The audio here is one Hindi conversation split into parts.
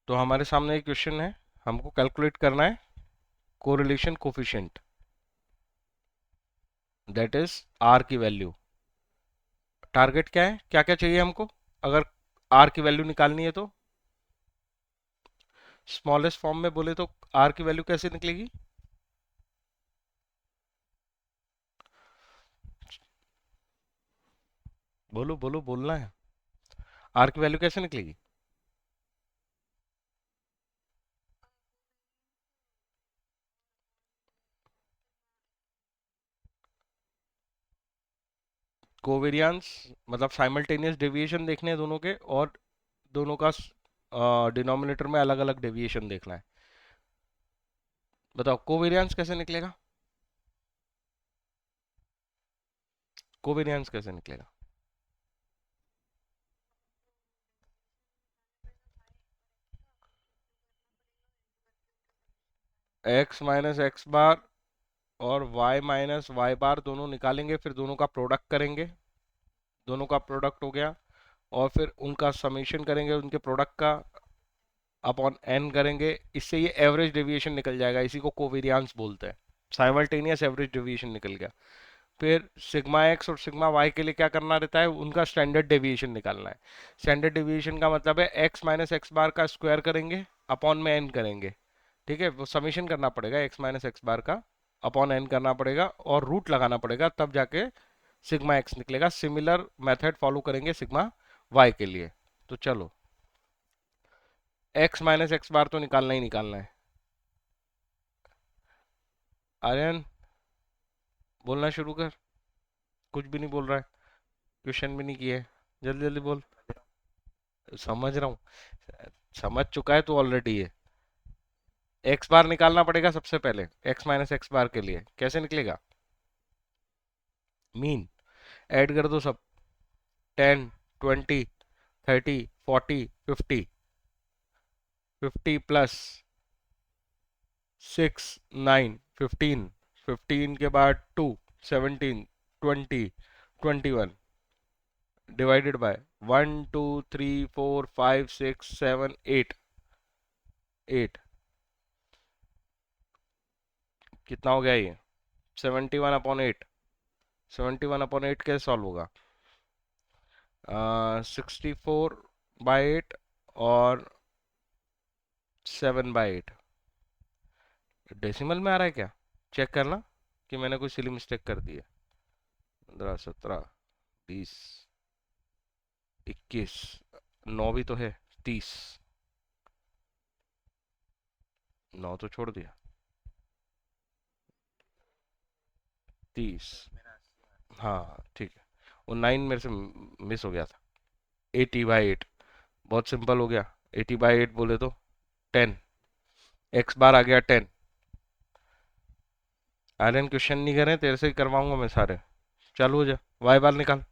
तो हमारे सामने एक क्वेश्चन है, हमको कैलकुलेट करना है correlation coefficient, that is R की वैल्यू। टारगेट क्या है, क्या क्या चाहिए हमको अगर आर की वैल्यू निकालनी है तो? स्मॉलेस्ट फॉर्म में बोले तो आर की वैल्यू कैसे निकलेगी? बोलो बोलो, बोलना है। आर की वैल्यू कैसे निकलेगी? कोवेरियंस मतलब साइमल्टेनियस डेविएशन देखने हैं दोनों के, और दोनों का डिनोमिनेटर में अलग अलग डेविएशन देखना है। बताओ कोवेरियंस कैसे निकलेगा? कोवेरियंस कैसे निकलेगा? एक्स माइनस एक्स बार और y माइनस वाई बार दोनों निकालेंगे, फिर दोनों का प्रोडक्ट करेंगे। दोनों का प्रोडक्ट हो गया, और फिर उनका समेशन करेंगे उनके प्रोडक्ट का, अपॉन n करेंगे। इससे ये एवरेज डेविएशन निकल जाएगा, इसी को कोवेरियंस बोलते हैं। साइमल्टेनियस एवरेज डेविएशन निकल गया। फिर सिग्मा एक्स और सिग्मा वाई के लिए क्या करना रहता है, उनका स्टैंडर्ड डेविएशन निकालना है। स्टैंडर्ड डेविएशन का मतलब है एक्स माइनस एक्स बार का स्क्वायर करेंगे, अपॉन में n करेंगे। ठीक है, वो समेशन करना पड़ेगा, एक्स माइनस एक्स बार का अपॉन n करना पड़ेगा और रूट लगाना पड़ेगा, तब जाके सिग्मा एक्स निकलेगा। सिमिलर मेथड फॉलो करेंगे सिग्मा वाई के लिए। तो चलो, एक्स माइनस एक्स बार तो निकालना ही निकालना है। आर्यन, बोलना शुरू कर। कुछ भी नहीं बोल रहा है, क्वेश्चन भी नहीं किया है। जल्दी जल्दी बोल। समझ रहा हूँ, समझ चुका है तू ऑलरेडी है। एक्स बार निकालना पड़ेगा सबसे पहले, एक्स माइनस एक्स बार के लिए कैसे निकलेगा? मीन ऐड कर दो सब। 10 20 30 40 50। 50 प्लस 6 9 15। 15 के बाद 2 17 20 21 डिवाइडेड बाय 1 2 3 4 5 6 7 8। 8 कितना हो गया ये? 71/8। 71/8 कैसे सॉल्व होगा? 64/8 और 7/8। डेसिमल में आ रहा है क्या? चेक करना कि मैंने कोई सिली मिस्टेक कर दी है। 15 17 20 21। 9 भी तो है। 30। 9 तो छोड़ दिया। 30। हाँ ठीक है, वो 9 मेरे से मिस हो गया था। 80/8 बहुत सिंपल हो गया। 80/8 बोले तो 10। एक्स बार आ गया 10। आर्यन क्वेश्चन नहीं करे, तेरे से ही करवाऊंगा मैं सारे। चालू हो जा, वाई बार निकाल।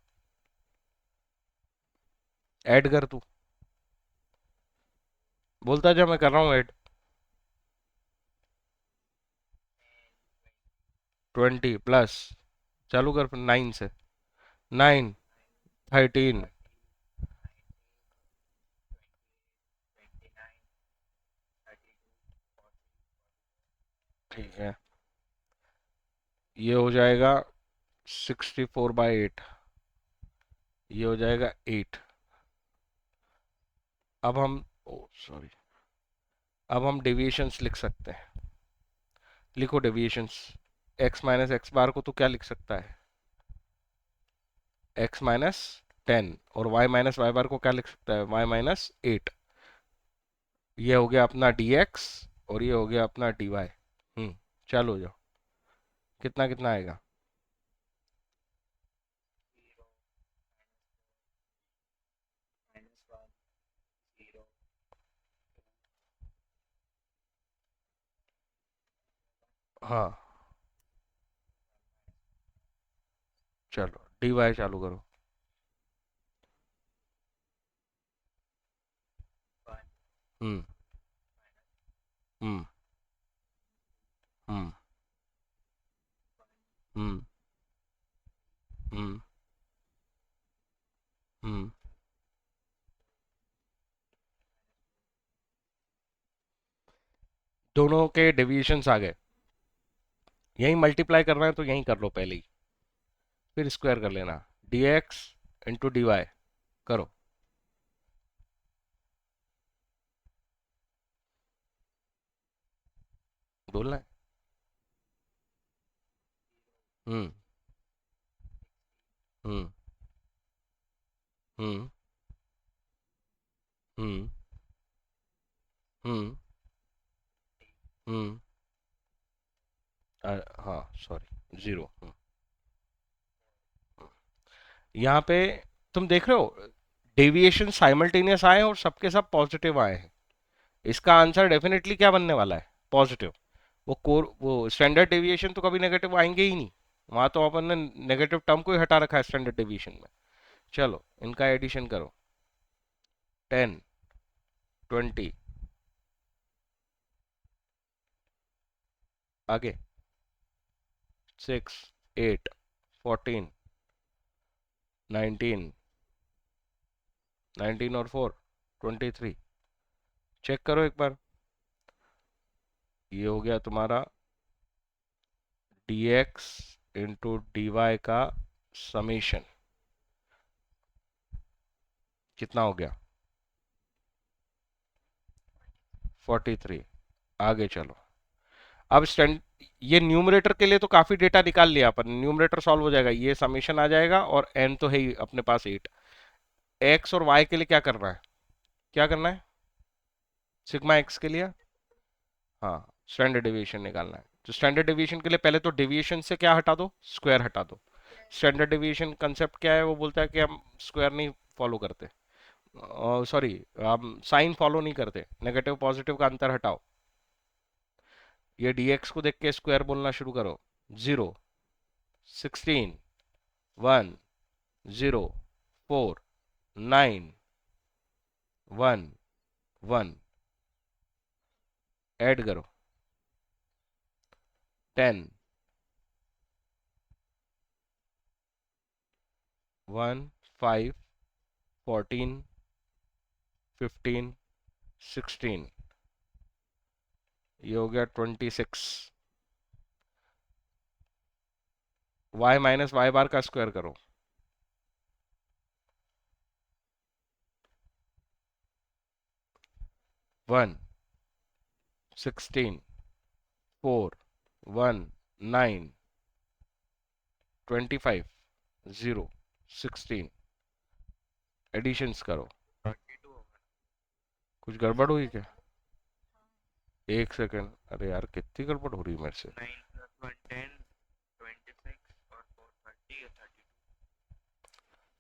ऐड कर तू, बोलता जा, मैं कर रहा हूँ ऐड। 20 प्लस, चालू कर फिर 9 से। 9 13। ठीक है, ये हो जाएगा 64/8। ये हो जाएगा 8। अब हम, ओ सॉरी, अब हम डेविएशंस लिख सकते हैं। लिखो डेविएशंस। एक्स माइनस एक्स बार को तो क्या लिख सकता है? X minus 10। और वाई माइनस वाई बार को क्या लिख सकता है? Y minus 8। ये हो गया अपना dx और ये हो गया अपना dy। चालू हो जाओ। कितना कितना आएगा? हाँ, चलो dy चालू करो। हम्म हम्म हम्म हम्म हम्म हम्म दोनों के डेविएशंस आ गए, यहीं मल्टीप्लाई करना है तो यहीं कर लो पहले ही, फिर स्क्वायर कर लेना, dx इंटू dy करो। बोलना है। हम्म। हम्म। हम्म। हम्म। हम्म। हम्म। हाँ सॉरी, जीरो। यहाँ पे तुम देख रहे हो डेविएशन साइमल्टेनियस आए हैं और सबके सब पॉजिटिव आए हैं। इसका आंसर डेफिनेटली क्या बनने वाला है? पॉजिटिव। वो स्टैंडर्ड डेविएशन तो कभी नेगेटिव आएंगे ही नहीं, वहां तो अपन ने नेगेटिव टर्म को ही हटा रखा है स्टैंडर्ड डेविएशन में। चलो इनका एडिशन करो, 10, 20, आगे 6, 8, 14, 19, 19 और 4, 23। चेक करो एक बार, ये हो गया तुम्हारा dx इंटू डी वाई का समीशन, कितना हो गया? 43। आगे चलो, अब स्टैंड ये न्यूमरेटर के लिए तो काफी डेटा निकाल लिया अपन, न्यूमरेटर सॉल्व हो जाएगा, ये समेशन आ जाएगा और n तो है ही अपने पास 8। x और y के लिए क्या करना है? क्या करना है? सिग्मा x के लिए, हाँ, स्टैंडर्ड डेविएशन निकालना है। तो स्टैंडर्ड डेविएशन के लिए पहले तो डेविएशन से क्या हटा दो? स्क्वायर हटा दो। स्टैंडर्ड डेविएशन कंसेप्ट क्या है? वो बोलता है कि हम स्क्वायर नहीं फॉलो करते, सॉरी, हम साइन फॉलो नहीं करते, नेगेटिव पॉजिटिव का अंतर हटाओ। ये dx को देख के स्क्वायर बोलना शुरू करो, 0, 16, 1, 0, 4, 9, 1, 1, ऐड करो, 10, 1, 5, 14, 15, 16, ये हो गया 26। y माइनस वाई बार का स्क्वायर करो, 1, 16, 4, 1, 9, 25, 0, 16, एडिशंस करो। कुछ गड़बड़ हुई क्या? एक सेकंड, अरे यार कितनी गड़बड़ हो रही है मेरे से।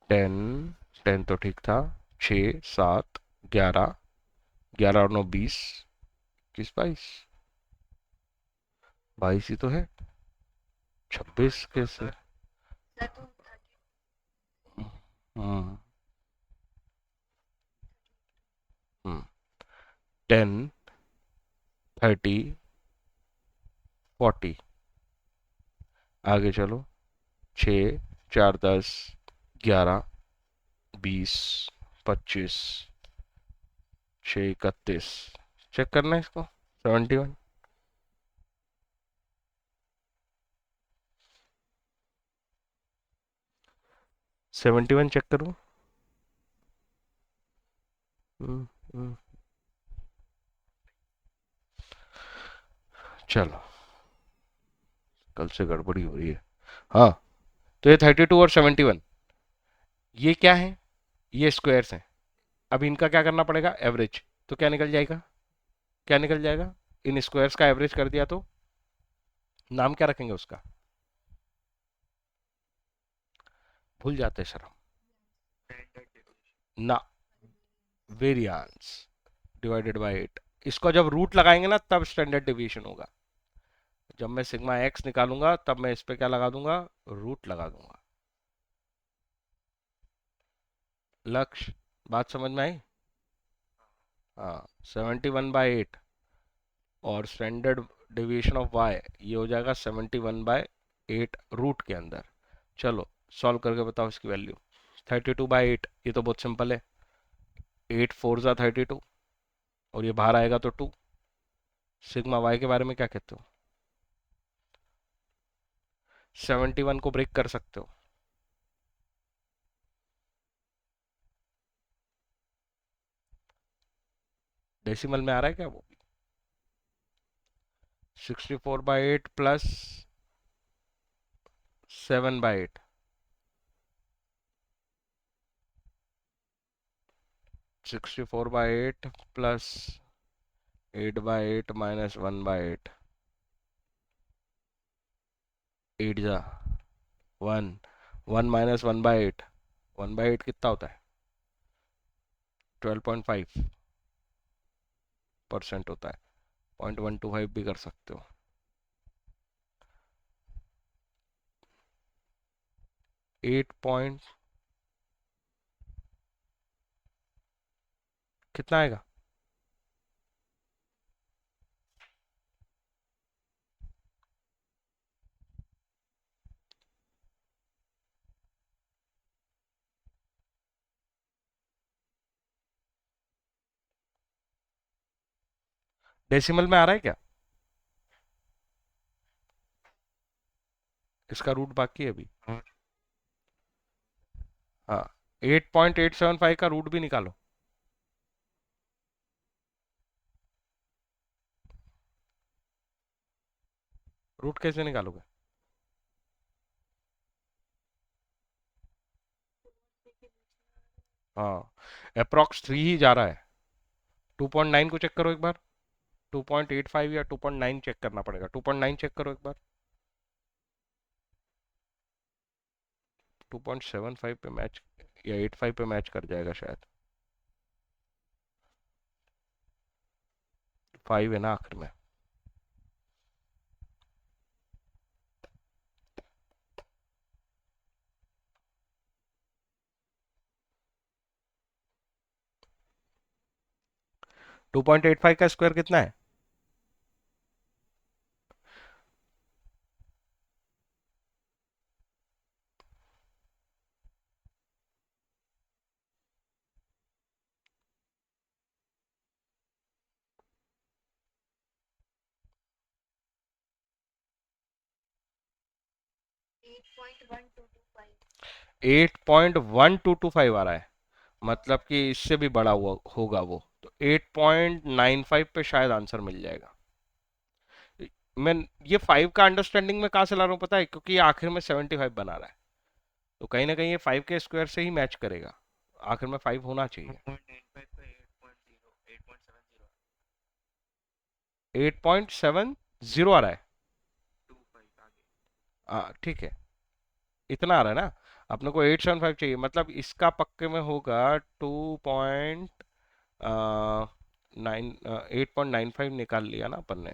10, 10 तो ठीक था, 6, 7, 11, 11 और 9, 20, 21, 22, 22 ही तो है, 26 कैसे? हम्म। हम्म। 10, 30, 40, आगे चलो, 6, 4, 10, 11, 20, 25, 6, 31, चेक करना है इसको, 71, 71 चेक करो। हम्म। हम्म। चलो, कल से गड़बड़ी हो रही है। हाँ, तो ये 32 और 71, ये क्या है? ये स्क्वायर्स हैं। अब इनका क्या करना पड़ेगा? एवरेज। तो क्या निकल जाएगा? क्या निकल जाएगा? इन स्क्वायर्स का एवरेज कर दिया तो नाम क्या रखेंगे उसका? भूल जाते सर हम। ना, वेरियांस डिवाइडेड बाय 8। इसको जब रूट लगाएंगे ना तब स्टैंडर्ड डेविएशन होगा। जब मैं सिग्मा एक्स निकालूंगा तब मैं इस पे क्या लगा दूंगा? रूट लगा दूंगा। लक्ष्य, बात समझ में आई? हाँ, 71/8 और स्टैंडर्ड डेविएशन ऑफ वाई ये हो जाएगा 71/8 रूट के अंदर। चलो सॉल्व करके बताओ इसकी वैल्यू। 32/8, ये तो बहुत सिंपल है, 8 4 जा 32 और ये बाहर आएगा तो 2, सिग्मा वाई के बारे में क्या कहते हो? 71 को ब्रेक कर सकते हो? डेसिमल में आ रहा है क्या वो? 64/8 प्लस 7/8। 64/8 plus 8/8 minus 1/8। 8 जा 1। 1 माइनस 1/8। 1/8 कितना होता है? 12.5% होता है। 0.125 भी कर सकते हो। 8 पॉइंट कितना आएगा? डेसिमल में आ रहा है क्या? इसका रूट बाकी है अभी। हाँ, 8.875 का रूट भी निकालो। रूट कैसे निकालोगे? हाँ, अप्रॉक्स 3 ही जा रहा है। 2.9 को चेक करो एक बार। 2.85 या 2.9 चेक करना पड़ेगा। 2.9 चेक करो एक बार। 2.75 पे मैच या 85 पे मैच कर जाएगा शायद। 5 है ना आखिर में। 2.85 का स्क्वायर कितना है? Eight point one two five आ रहा है। मतलब कि इससे भी बड़ा हुआ होगा वो, तो 8.95 पे शायद आंसर मिल जाएगा। मैं ये 5 का अंडरस्टैंडिंग में कहाँ से ला रहा हूँ पता है? क्योंकि ये आखिर में 75 बना रहा है, तो कहीं ना कहीं ये 5 के स्क्वायर से ही मैच करेगा। आखिर में 5 होना चाहिए। 8.70 आ रहा है। हाँ ठीक है, इतना आ रहा है ना। अपने को 875 चाहिए, मतलब इसका पक्के में होगा 8.95 निकाल लिया ना अपन ने।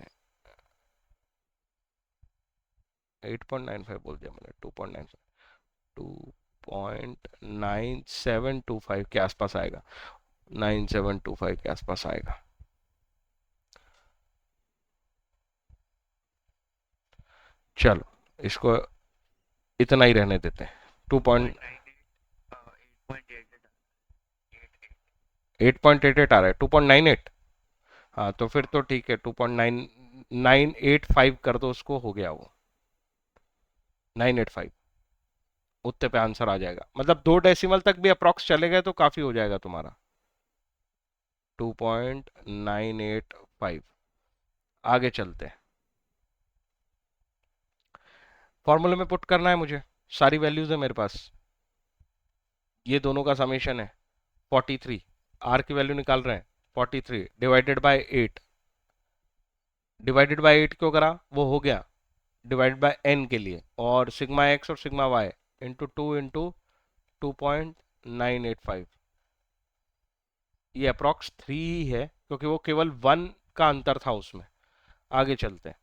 8.95 बोल दिया मैंने। 2.9725 के आसपास आएगा। 9725 के आसपास आएगा। चलो, इसको इतना ही रहने देते हैं। 8.88 आ रहा है। 2.98। हाँ तो फिर तो ठीक है। 2.9985 कर दो उसको, हो गया वो। 985 उतने पे आंसर आ जाएगा। मतलब 2 डेसिमल तक भी अप्रॉक्स चले गए तो काफी हो जाएगा तुम्हारा। 2.985। आगे चलते हैं। फॉर्मूले में पुट करना है मुझे। सारी वैल्यूज है मेरे पास। ये दोनों का समेशन है 43। आर की वैल्यू निकाल रहे हैं। 43 डिवाइडेड बाय 8। डिवाइडेड बाय 8 क्यों करा? वो हो गया डिवाइडेड बाय एन के लिए। और सिग्मा एक्स और सिग्मा वाई इंटू 2 इंटू 2.985। ये अप्रॉक्स 3 ही है, क्योंकि वो केवल 1 का अंतर था उसमें। आगे चलते हैं।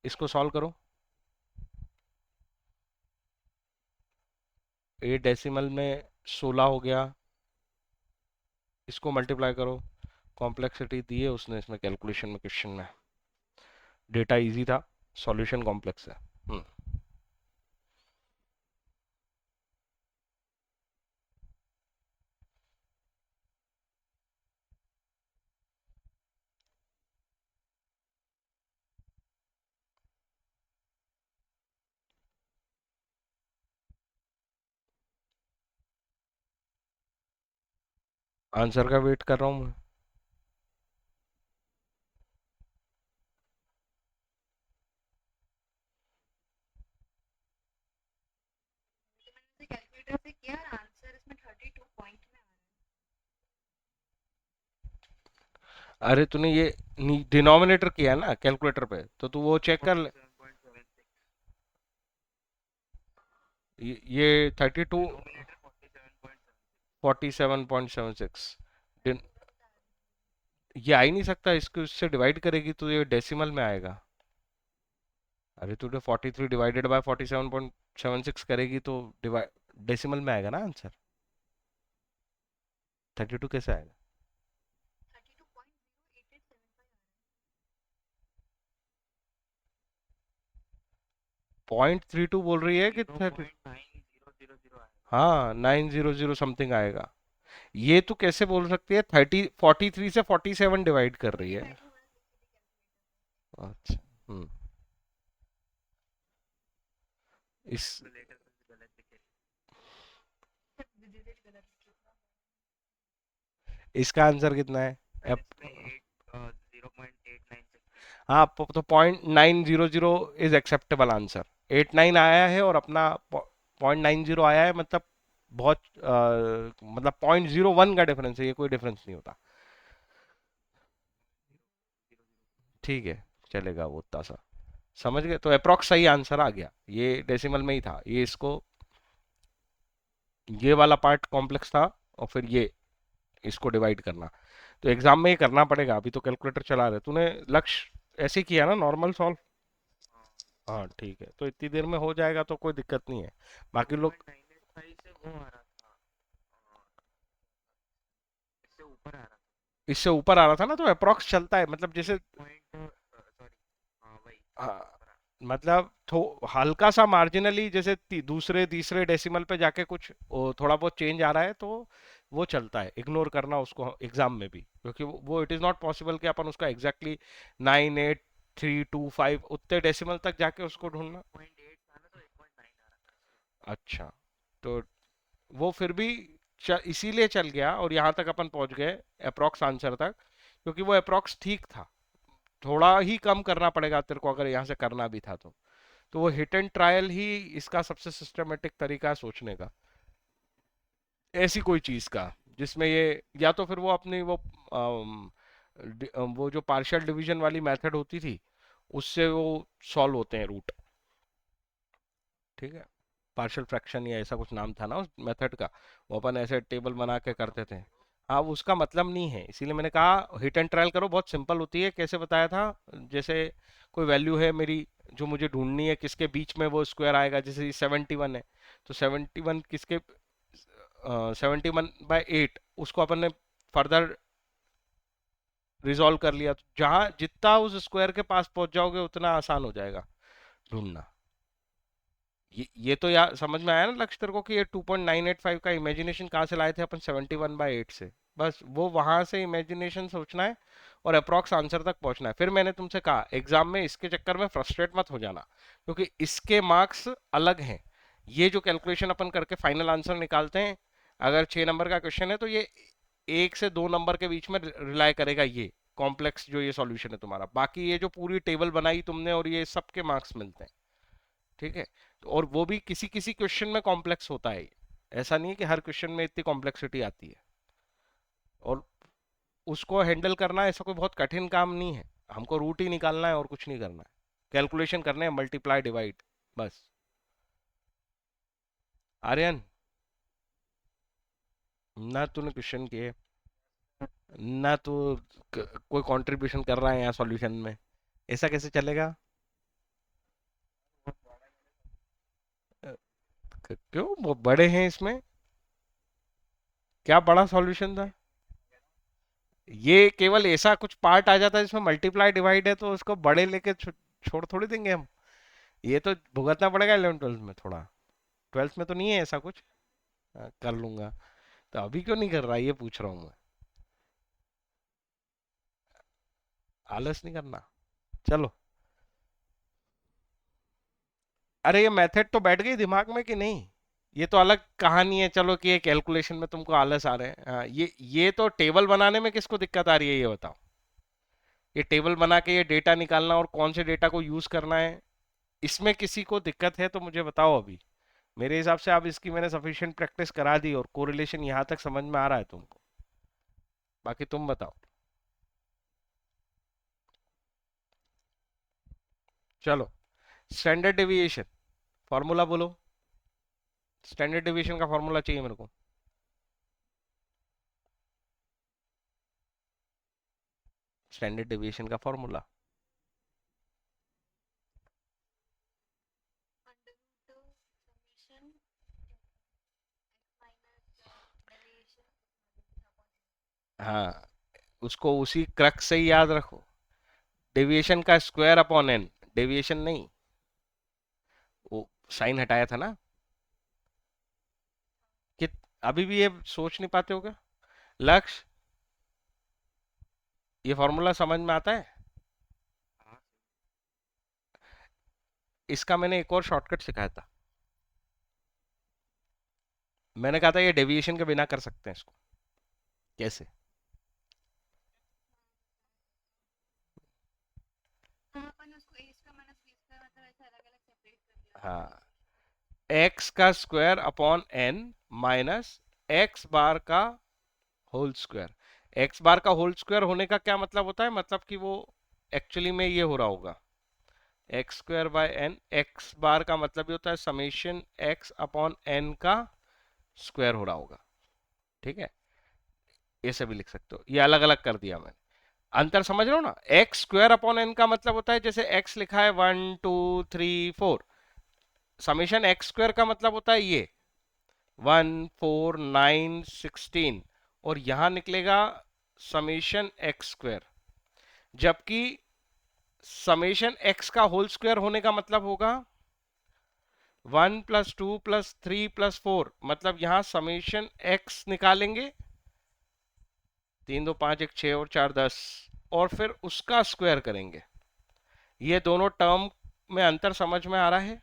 इसको सॉल्व करो। 8 डेसिमल में 16 हो गया। इसको मल्टीप्लाई करो। कॉम्प्लेक्सिटी दी है उसने इसमें कैलकुलेशन में, क्वेश्चन में। डेटा इजी था, सॉल्यूशन कॉम्प्लेक्स है। हम्म। आंसर का वेट कर रहा हूँ मैं। कैलकुलेटर से किया आंसर इसमें 32 पॉइंट में आ अरे तूने ये डिनोमिनेटर किया है ना कैलकुलेटर पे, तो तू वो चेक कर ले। 47.76। ये 32, डिनोमिनेटर 47.76। 47.76। ये आ ही नहीं सकता, इसको इससे डिवाइड करेगी तो ये डेसिमल में आएगा। अरे तूने 43 डिवाइडेड बाय 47.76 करेगी तो डिवाइड डेसिमल में आएगा ना आंसर। 32 कैसे आएगा? 32.08875 .32 बोल रही है कि zero 30? Point nine zero zero zero आएगा। हाँ 900 समथिंग आएगा। ये तू कैसे बोल सकती है 43 से 47 डिवाइड कर रही वही है? बैठी हूँ मैंने सीसीडी कैलकुलेटर अच्छा। हम्म। इस कैलकुलेटर में भी गलत लिखे। डिजिट गलत लिखे था। इसका आंसर कितना है? सर अब इसमें 0.896। हाँ, तो .900 इज एक्सेप्टेबल आंसर। 89 आया है और अपना .90 आया है, मतलब बहुत मतलब .01 का डिफरेंस है, ये कोई डिफरेंस नहीं होता। ठीक है, चलेगा वो उतना सा। समझ गए? तो अप्रोक्स सही आंसर आ गया, ये डेसिमल में ही था। ये इसको, ये वाला पार्ट कॉम्प्लेक्स था, और फिर ये इसको डिवाइड करना। तो एग्जाम में ये करना पड़ेगा। अभी तो कैलकुलेटर चला रहे तूने। लक्ष्य ऐसे किया ना, नॉर्मल सॉल्व? हाँ। हाँ ठीक है, तो इतनी देर में हो जाएगा तो कोई दिक्कत नहीं है। बाकी टू लोग। पॉइंट नाइन एट फाइव से वो आ रहा था। और इससे ऊपर आ रहा था। इससे ऊपर आ रहा था ना, तो अप्रोक्स चलता है, मतलब जैसे। 8 पॉइंट सॉरी। हाँ वही इससे हाँ, ऊपर आ मतलब हल्का सा मार्जिनली, जैसे दूसरे तीसरे डेसिमल पे जाके कुछ थोड़ा बहुत चेंज आ रहा है, तो वो चलता है, इग्नोर करना उसको एग्जाम में भी, क्योंकि वो इट इज नॉट पॉसिबल कि अपन उसका एग्जैक्टली 98325 उतने डेसिमल तक जाके उसको ढूंढना। 8.8 था ना, तो 8.9 आ रहा था इससे। अच्छा, तो वो फिर भी इसीलिए चल गया और यहाँ तक अपन पहुंच गए, अप्रोक्स आंसर तक, क्योंकि वो अप्रोक्स ठीक था। थोड़ा ही कम करना पड़ेगा तेरे को अगर यहाँ से करना भी था तो वो हिट एंड ट्रायल ही इसका सबसे सिस्टमेटिक तरीका है सोचने का, ऐसी कोई चीज का जिसमें ये, या तो फिर वो अपनी वो जो पार्शियल डिवीजन वाली मेथड होती थी, उससे वो सॉल्व होते हैं रूट। ठीक है, पार्शियल फ्रैक्शन या ऐसा कुछ नाम था ना उस मेथड का, वो अपन ऐसे टेबल बना के करते थे। हाँ, वो उसका मतलब नहीं है, इसीलिए मैंने कहा हिट एंड ट्रायल करो, बहुत सिंपल होती है। कैसे बताया था? जैसे कोई वैल्यू है मेरी, जो मुझे ढूंढनी है, किसके बीच में वो स्क्वायर आएगा, जैसे 71 है, तो 71 किसके, 71/8, उसको अपन ने फर्दर रिजॉल्व कर लिया, तो जहां जितना उस स्क्वायर के पास पहुंच जाओगे उतना आसान हो जाएगा ढूंढना। ये तो यार समझ में आया ना लक्ष्य तेरे को, कि ये 2.985 का इमेजिनेशन कहाँ से लाए थे अपन? 71/8 से। बस वो वहां से इमेजिनेशन सोचना है और अप्रॉक्स आंसर तक पहुंचना है। फिर मैंने तुमसे कहा एग्जाम में इसके चक्कर में फ्रस्ट्रेट मत हो जाना, क्योंकि इसके मार्क्स अलग हैं। ये जो कैलकुलेशन अपन करके फाइनल आंसर निकालते हैं, अगर 6 नंबर का क्वेश्चन है तो ये 1 से 2 नंबर के बीच में रिलाई करेगा, ये कॉम्प्लेक्स जो ये सॉल्यूशन है तुम्हारा। बाकी ये जो पूरी टेबल बनाई तुमने और ये सबके मार्क्स मिलते हैं। ठीक है, तो और वो भी किसी किसी क्वेश्चन में कॉम्प्लेक्स होता है, ऐसा नहीं है कि हर क्वेश्चन में इतनी कॉम्प्लेक्सिटी आती है। और उसको हैंडल करना ऐसा कोई बहुत कठिन काम नहीं है। हमको रूट ही निकालना है और कुछ नहीं करना है, कैलकुलेशन करने हैं, मल्टीप्लाई डिवाइड, बस। आर्यन, ना तूने क्वेश्चन किए, ना तू कोई कंट्रीब्यूशन कर रहा है यहाँ सॉल्यूशन में, ऐसा कैसे चलेगा? अ, क्यों, वो बड़े हैं इसमें? क्या बड़ा सॉल्यूशन था? ये केवल ऐसा कुछ पार्ट आ जाता है जिसमें मल्टीप्लाई डिवाइड है, तो उसको बड़े लेके छोड़ थोड़ी देंगे हम। ये तो भुगतना पड़ेगा 11 12 में थोड़ा। 12th में तो नहीं है ऐसा कुछ। कर लूंगा। तो अभी क्यों नहीं कर रहा, ये पूछ रहा हूँ मैं। आलस नहीं करना। चलो। अरे ये मेथड तो बैठ गई दिमाग में कि नहीं? ये तो अलग कहानी है, चलो कि ये कैलकुलेशन में तुमको आलस आ रहे हैं। हाँ, ये तो टेबल बनाने में किसको दिक्कत आ रही है ये बताओ। ये टेबल बना के ये डेटा निकालना और कौन से डेटा को यूज करना है, इसमें किसी को दिक्कत है तो मुझे बताओ अभी। मेरे हिसाब से आप इसकी मैंने सफिशिएंट प्रैक्टिस करा दी और कोरिलेशन यहाँ तक समझ में आ रहा है तुमको। बाकी तुम बताओ। चलो, स्टैंडर्ड डेविएशन फॉर्मूला बोलो। स्टैंडर्ड डेविएशन का फॉर्मूला चाहिए मेरे को। स्टैंडर्ड डेविएशन का फॉर्मूला। हाँ, उसको उसी क्रक्स से ही याद रखो। डेविएशन का स्क्वायर अपॉन एन, डेविएशन नहीं, वो साइन हटाया था ना। कि अभी भी ये सोच नहीं पाते हो क्या लक्ष्य? ये फॉर्मूला समझ में आता है? हाँ इसका मैंने एक और शॉर्टकट सिखाया था। मैंने कहा था ये डेविएशन के बिना कर सकते हैं इसको। कैसे? हाँ, एक्स का square upon N minus x bar का होल स्क्वायर। एक्स बार का होल स्क्वायर होने का क्या मतलब होता है? मतलब कि वो एक्चुअली में ये हो रहा होगा x square by n. X bar का मतलब ये होता है समेशन एक्स अपॉन एन का स्क्वायर हो रहा होगा। ठीक है, ऐसे भी लिख सकते हो, ये अलग अलग कर दिया मैंने। अंतर समझ रहे हो ना? एक्स स्क्वायर अपॉन एन का मतलब होता है जैसे एक्स लिखा है 1 2 3 4, समेशन एक्स स्क्वायर का मतलब होता है ये 1 4 9 16, और यहां निकलेगा समेशन एक्स स्क्वायर। जबकि समेशन एक्स का होल स्क्वायर होने का मतलब होगा 1 + 2 + 3 + 4, मतलब यहां समेशन एक्स निकालेंगे, 3 2 5 1 6 और 4 10, और फिर उसका स्क्वायर करेंगे। ये दोनों टर्म में अंतर समझ में आ रहा है?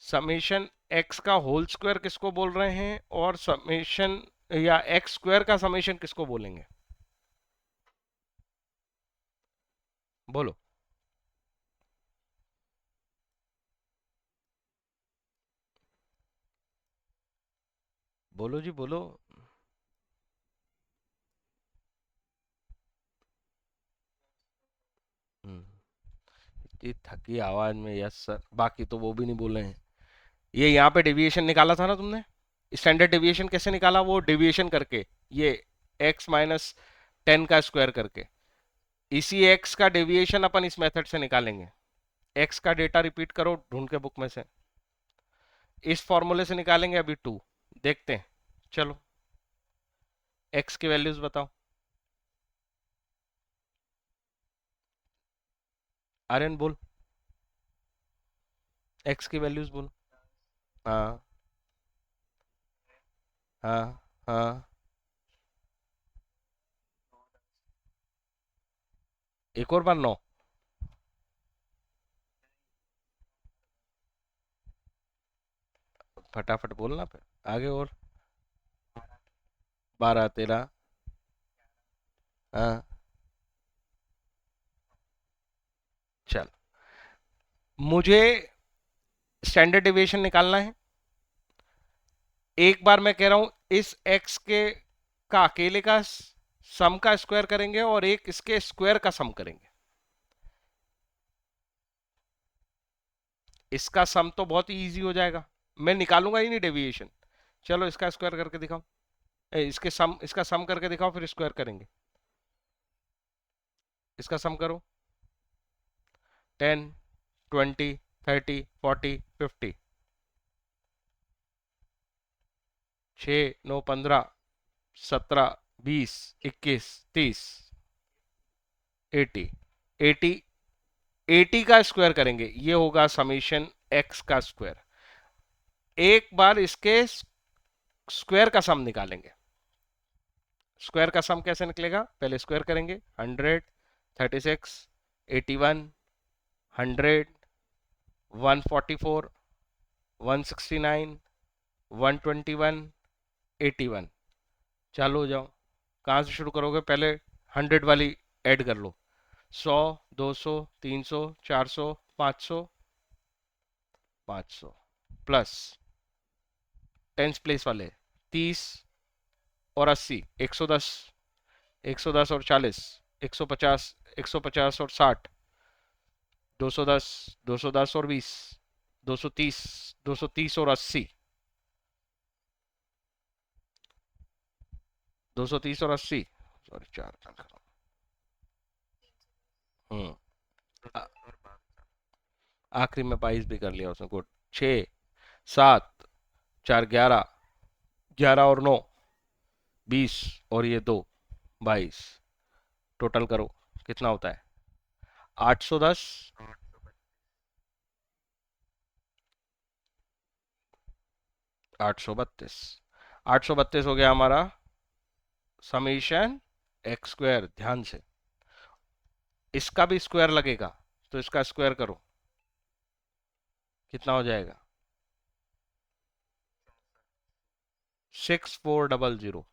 समेशन एक्स का होल स्क्वायर किसको बोल रहे हैं और समेशन या एक्स स्क्वायर का समेशन किसको बोलेंगे? बोलो। बोलो जी बोलो। हम्म, इतनी थकी आवाज में यस सर, बाकी तो वो भी नहीं बोले हैं। ये यहाँ पे डेविएशन निकाला था ना तुमने, स्टैंडर्ड डेविएशन कैसे निकाला? वो डेविएशन करके, ये x - 10 का स्क्वायर करके। इसी x का डेविएशन अपन इस मेथड से निकालेंगे। x का डेटा रिपीट करो ढूंढ के बुक में से। इस फॉर्मूले से निकालेंगे अभी 2, देखते हैं। चलो, x की वैल्यूज बताओ। आर्यन बोल, x की वैल्यूज बोल। हाँ हाँ हाँ। एक और बार 9। फटाफट बोलना पे आगे और। 12 13। हाँ, चल, मुझे स्टैंडर्ड डेविएशन निकालना है। एक बार मैं कह रहा हूं, इस x के का अकेले का सम का स्क्वायर करेंगे और एक इसके स्क्वायर का सम करेंगे। इसका सम तो बहुत ही इजी हो जाएगा, मैं निकालूंगा ही नहीं डेविएशन। चलो इसका स्क्वायर करके दिखाओ। इसका सम करके दिखाओ, फिर स्क्वायर करेंगे। इसका सम करो। 10 20 30 40 50। 6 9 15 17 20 21 30। 80। 80, 80 का स्क्वायर करेंगे, ये होगा समीशन एक्स का स्क्वायर। एक बार इसके स्क्वायर का सम निकालेंगे। स्क्वायर का सम कैसे निकलेगा? पहले स्क्वायर करेंगे। 100 36 81 100 144 169, 121, 81। चालू हो जाओ। कहाँ से शुरू करोगे? पहले 100 वाली ऐड कर लो। 100, 200, 300, 400, 500, 500 प्लस टेंस प्लेस वाले 30 और 80, 110, 110 और 40, 150, 150 और 60, 210, 210 और 20, 230, 230 और 80, 230 और 80, सॉरी चार चार करो। हम्म। तो आ- 10 और 500। आखिरी में 22 भी कर लिया उसने, गुड। 6, 7, 4, 11, 11 और 9, 20 और ये 2, 22। टोटल करो कितना होता है? 810, 832, 832 हो गया हमारा समीशन एक्स स्क्वायर। ध्यान से, इसका भी स्क्वायर लगेगा तो इसका स्क्वायर करो, कितना हो जाएगा? 6400।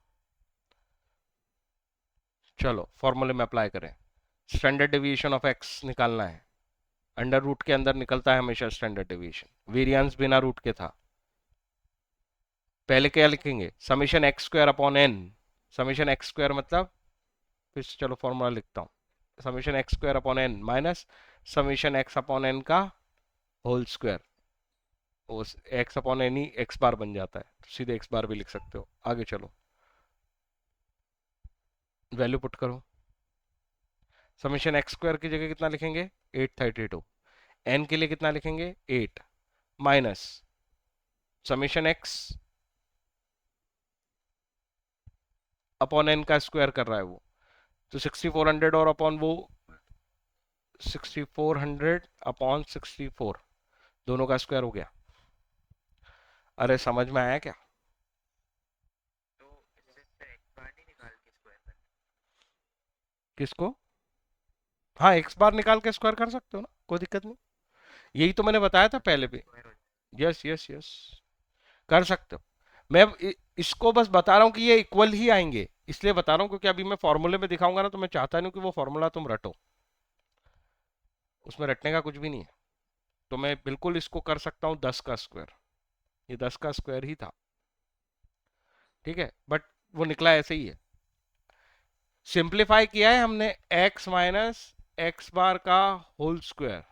चलो फॉर्मूले में अप्लाई करें। स्टैंडर्ड डेविएशन ऑफ एक्स निकालना है। अंडर रूट के अंदर निकलता है हमेशा स्टैंडर्ड डेविएशन, वेरिएंस बिना रूट के था। पहले क्या लिखेंगे? Summation x square upon N. Summation x square मतलब, फिर से चलो फॉर्मूला लिखता हूँ। Summation x square upon N minus summation X upon N का होल स्क्वायर। उस एक्स अपॉन एन ही एक्स बार बन जाता है, तो सीधे एक्स बार भी लिख सकते हो। आगे चलो, वैल्यू पुट करो। समीशन एक्स स्क्वायर की जगह कितना लिखेंगे? 832। एन के लिए कितना लिखेंगे? 8 minus summation X upon N का स्क्वायर कर रहा है वो, तो 6400 और अपॉन वो 6400 अपॉन 64, दोनों का स्क्वायर हो गया। अरे समझ में आया क्या? तो इससे से एक बार नहीं निकाल के स्क्वायर कर। किसको? हाँ, एक्स बार निकाल के स्क्वायर कर सकते हो ना, कोई दिक्कत नहीं। यही तो मैंने बताया था मतलब पहले ये भी। स्क्वायर हो जाए। यस यस यस, कर सकते हो। मैं अब इसको बस बता रहा हूँ कि ये इक्वल ही आएंगे, इसलिए बता रहा हूँ क्योंकि अभी मैं फॉर्मूले में दिखाऊंगा ना, तो मैं चाहता नहीं कि वो फॉर्मूला तुम रटो। उसमें रटने का कुछ भी नहीं है। तो मैं बिल्कुल इसको कर सकता हूँ 10 का स्क्वायर। ये 10 का स्क्वायर ही था, ठीक है, बट वो निकला ऐसे ही है। सिंप्लीफाई किया है हमने, x माइनस एक्स बार का होल स्क्वायर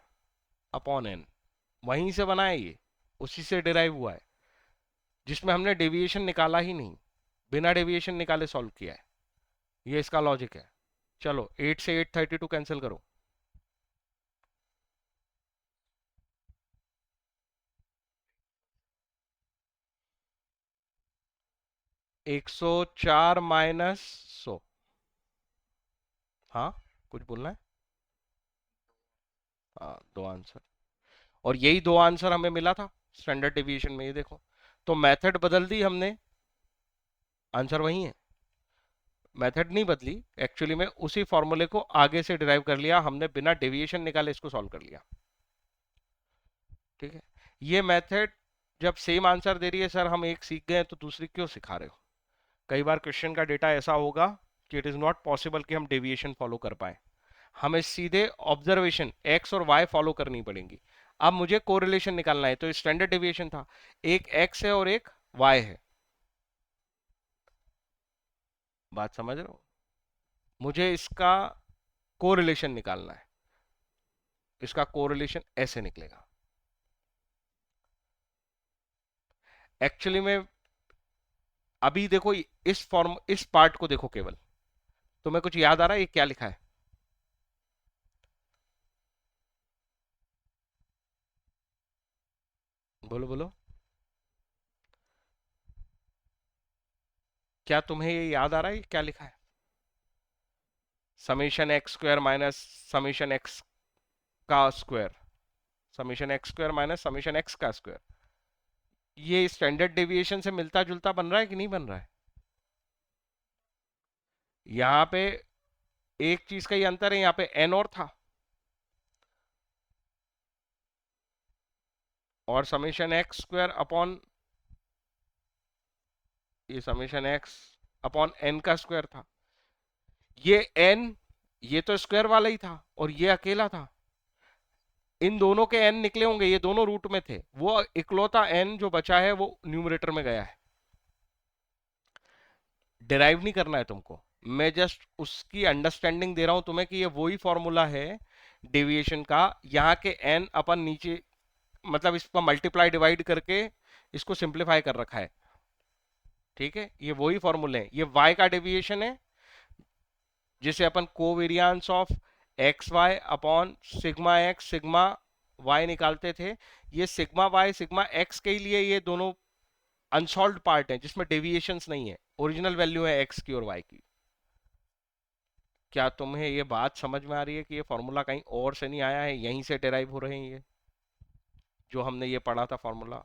अपॉन एन, वहीं से बना है ये, उसी से डिराइव हुआ है, जिसमें हमने डेविएशन निकाला ही नहीं, बिना डेविएशन निकाले सॉल्व किया है। ये इसका लॉजिक है। चलो 8 से 832 कैंसिल करो। 104 माइनस 100। हाँ, कुछ बोलना है? हाँ, दो आंसर। और यही दो आंसर हमें मिला था स्टैंडर्ड डेविएशन में, ये देखो। तो मेथड बदल दी हमने, आंसर वही है। मेथड नहीं बदली, एक्चुअली में उसी फॉर्मूले को आगे से डिराइव कर लिया हमने, बिना डेविएशन निकाले इसको सॉल्व कर लिया। ठीक है, ये मेथड जब सेम आंसर दे रही है सर, हम एक सीख गए तो दूसरी क्यों सिखा रहे हो? कई बार क्वेश्चन का डेटा ऐसा होगा कि इट इज नॉट पॉसिबल कि हम डेविएशन फॉलो कर पाए, हमें सीधे ऑब्जर्वेशन एक्स और वाई फॉलो करनी पड़ेंगी। अब मुझे कोरिलेशन निकालना है, तो स्टैंडर्ड डेविएशन था, एक एक्स है और एक वाई है। बात समझ रहे हो? मुझे इसका कोरिलेशन निकालना है, इसका कोरिलेशन ऐसे निकलेगा। एक्चुअली में अभी देखो, इस फॉर्म, इस पार्ट को देखो केवल, तुम्हें कुछ याद आ रहा है ये क्या लिखा है? बोलो बोलो, क्या तुम्हें ये याद आ रहा है ये क्या लिखा है? Summation x square minus summation x का square, summation x square minus summation x का स्क्वायर, ये स्टैंडर्ड डेविएशन से मिलता जुलता बन रहा है कि नहीं बन रहा है? यहाँ पे एक चीज का ही अंतर है, यहाँ पे एन और था, और समेशन एक्स स्क्वायर अपॉन, ये समेशन एक्स अपॉन एन का स्क्वायर था। ये एन, ये तो स्क्वायर वाला ही था और ये अकेला था। इन दोनों के एन निकले होंगे, ये दोनों रूट में थे, वो इकलौता एन जो बचा है वो न्यूमरेटर में गया है। डिराइव नहीं करना है तुमको, मैं जस्ट उसकी अंडरस्टैंडिंग दे रहा हूं तुम्हें कि ये वही फॉर्मूला है डेविएशन का। यहाँ के एन अपन नीचे, मतलब इसका मल्टीप्लाई डिवाइड करके इसको सिंप्लीफाई कर रखा है। ठीक है, ये वही फॉर्मूले हैं। ये y का डेविएशन है जिसे अपन covariance of x y upon sigma x sigma y निकालते थे। ये सिग्मा वाई सिग्मा एक्स के लिए ये दोनों अनसॉल्व्ड पार्ट हैं जिसमें डेविएशंस नहीं है, ओरिजिनल वैल्यू है एक्स की और वाई की। क्या तुम्हें ये बात समझ में आ रही है कि ये फॉर्मूला कहीं और से नहीं आया है, यहीं से डेराइव हो रहे हैं ये जो हमने ये पढ़ा था फॉर्मूला?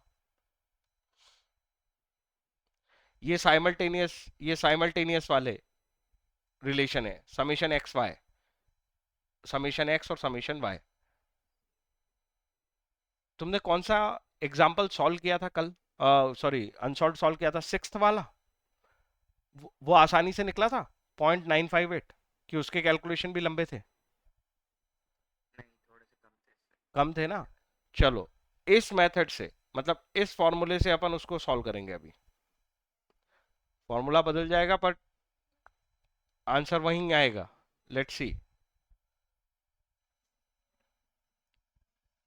ये साइमल्टेनियस वाले रिलेशन है, summation X Y, summation X और समेशन वाई। तुमने कौन सा एग्जाम्पल सॉल्व किया था कल, सॉरी अनसॉल्व सॉल्व किया था, सिक्स्थ वाला? वो आसानी से निकला था 0.958, कि उसके कैलकुलेशन भी लंबे थे? नहीं, थोड़े से कम थे इससे। कम थे ना? चलो, इस मेथड से, मतलब इस फॉर्मूले से अपन उसको सॉल्व करेंगे। अभी फॉर्मूला बदल जाएगा पर आंसर वहीं आएगा। Let's see,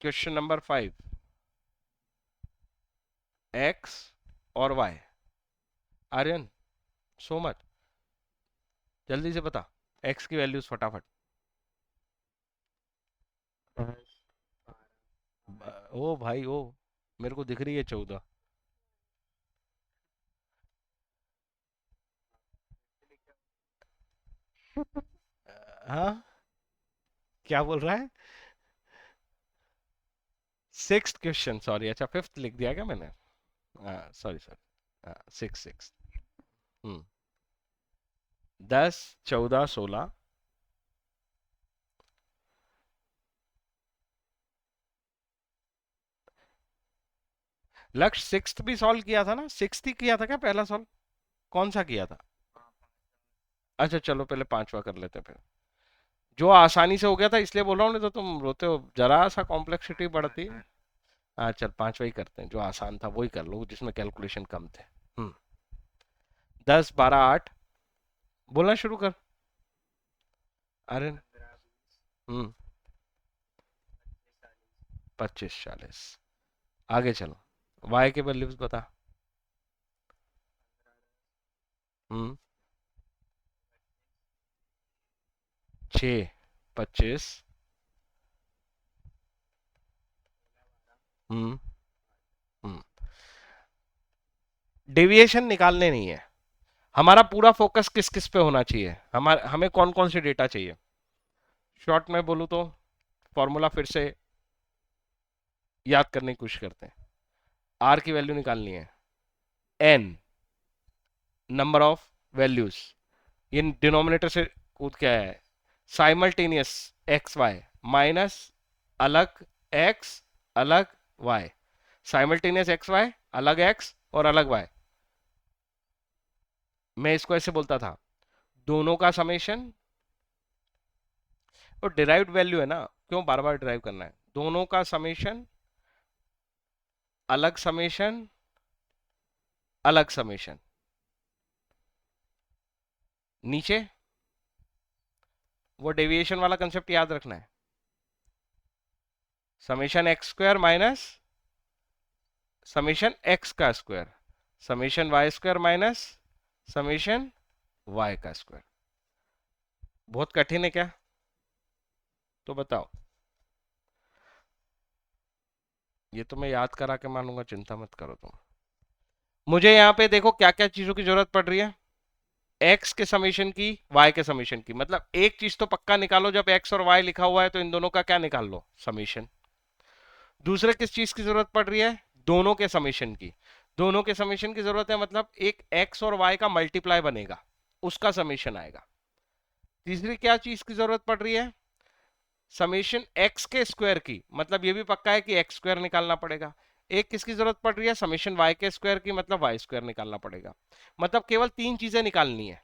question number 5, x और वाई। आर्यन, सो मच, जल्दी से बता एक्स की वैल्यूज फटाफट। 10, 12, ओ भाई ओ, मेरे को दिख रही है 14। हाँ, क्या बोल रहा है? सिक्स्थ क्वेश्चन, सॉरी, अच्छा फिफ्थ लिख दिया क्या मैंने? Sorry sorry, six six. हम्म, 10, 14, 16। लक्ष्य सिक्स्थ भी सॉल्व किया था ना? सिक्स्थ ही किया था क्या पहला सॉल्व? कौन सा किया था? हाँ, 5, अच्छा चलो पहले पांचवा कर लेते हैं फिर, जो आसानी से हो गया था इसलिए बोल रहा हूँ, नहीं तो तुम रोते हो जरा सा कॉम्प्लेक्सिटी पाँचवा बढ़ती। आसान। हाँ चल पांचवा ही करते हैं, जो आसान था वही कर लो जिसमें कैलकुलेशन कम थे। 10, 12, 8, बोलना शुरू कर। अरे 15, 20, हम्म, 25, 40, 25, 40। आगे चलो, वाई के वैल्यूज बता। 15, हम्म, 6, 25। 16, 12, हम्म, हम्म, डेविएशन निकालने नहीं है हमारा, पूरा फोकस किस किस पे होना चाहिए, हमें कौन कौन से डेटा चाहिए? शॉर्ट में बोलूं तो फॉर्मूला फिर से याद करने की कोशिश करते हैं। आर की वैल्यू निकालनी है, एन नंबर ऑफ वैल्यूज, ये डिनोमिनेटर से कूद के आया है। साइमल्टेनियस एक्स वाई माइनस अलग एक्स अलग वाई, साइमल्टेनियस एक्स वाई अलग एक्स और अलग वाई। मैं इसको ऐसे बोलता था, दोनों का समेशन, और डिराइव्ड वैल्यू है ना, क्यों बार बार डिराइव करना है? दोनों का समेशन अलग समेशन अलग समेशन, नीचे वो डेविएशन वाला कंसेप्ट याद रखना है, summation x square minus summation x का square, summation y square minus summation y का स्क्वायर। बहुत कठिन है क्या? तो बताओ। ये तो मैं याद करा के मानूंगा, चिंता मत करो तुम। मुझे यहाँ पे देखो क्या क्या चीजों की जरूरत पड़ रही है। एक्स के समीशन की, वाई के समीशन की, मतलब एक चीज तो पक्का निकालो, जब एक्स और वाई लिखा हुआ है तो इन दोनों का क्या निकाल लो, समीशन। दूसरे किस चीज की जरूरत पड़ रही है? दोनों के समीशन की। दोनों के समीशन की जरूरत है, मतलब एक एक्स और वाई का मल्टीप्लाई बनेगा, उसका समीशन आएगा। तीसरी क्या चीज की जरूरत पड़ रही है? समीशन एक्स के स्क्वायर की, मतलब ये भी पक्का है कि एक्स स्क्वायर निकालना पड़ेगा। एक किसकी जरूरत पड़ रही है, समेशन वाई के स्क्वायर की, मतलब वाई स्क्वायर निकालना पड़ेगा। मतलब केवल तीन चीजें निकालनी है,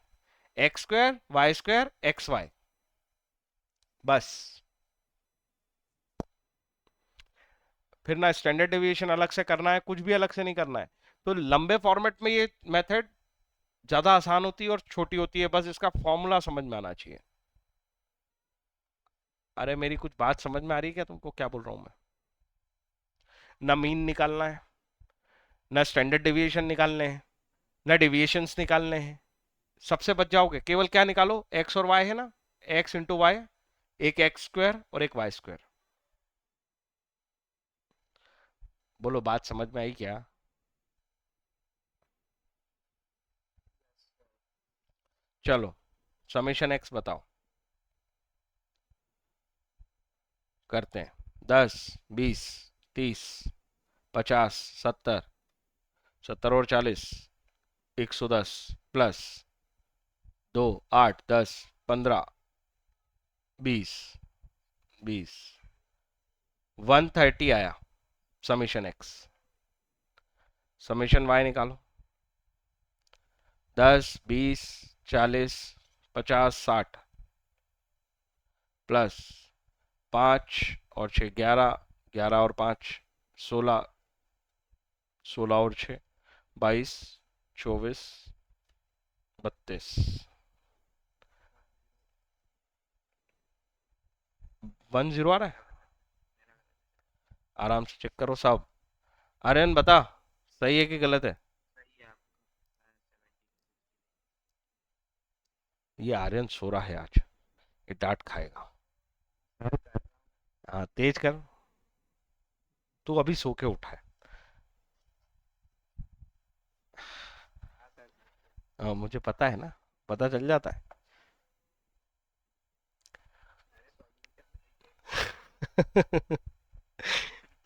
X square, Y square, X Y, बस। फिर ना स्टैंडर्ड डेविएशन अलग से करना है, कुछ भी अलग से नहीं करना है। तो लंबे फॉर्मेट में ये मेथड ज्यादा आसान होती है और छोटी होती है, बस इसका फॉर्मूला समझ में आना चाहिए। अरे मेरी कुछ बात समझ में आ रही है क्या तुमको, क्या बोल रहा हूं मैं? ना मीन निकालना है, ना स्टैंडर्ड डेविएशन निकालने हैं, ना डेविएशंस निकालने हैं। सबसे बच जाओगे, केवल क्या निकालो, एक्स और वाई है ना, एक्स इंटू वाई, एक एक्स स्क्वायर और एक वाई स्क्वायर। बोलो बात समझ में आई क्या? चलो समेशन एक्स बताओ, करते हैं। 10, 20, 30, 50, 70, 70 और 40, 110 प्लस 2, 8, 10, 15, 20, 20, 130 आया समेशन एक्स। समेशन वाई निकालो, 10, 20, 40, 50, 60 प्लस 5 और 6, 11, 11 और 5, 16, 16 और 6, 22, 24, 32। 10 आ रहा है, आराम से चेक करो साहब। आर्यन बता, सही है कि गलत है? सही है आपका। ये आर्यन सो रहा है आज, ये डांट खाएगा। हाँ तेज कर, तू अभी सो के उठा है। हाँ मुझे पता है ना, पता चल जाता है।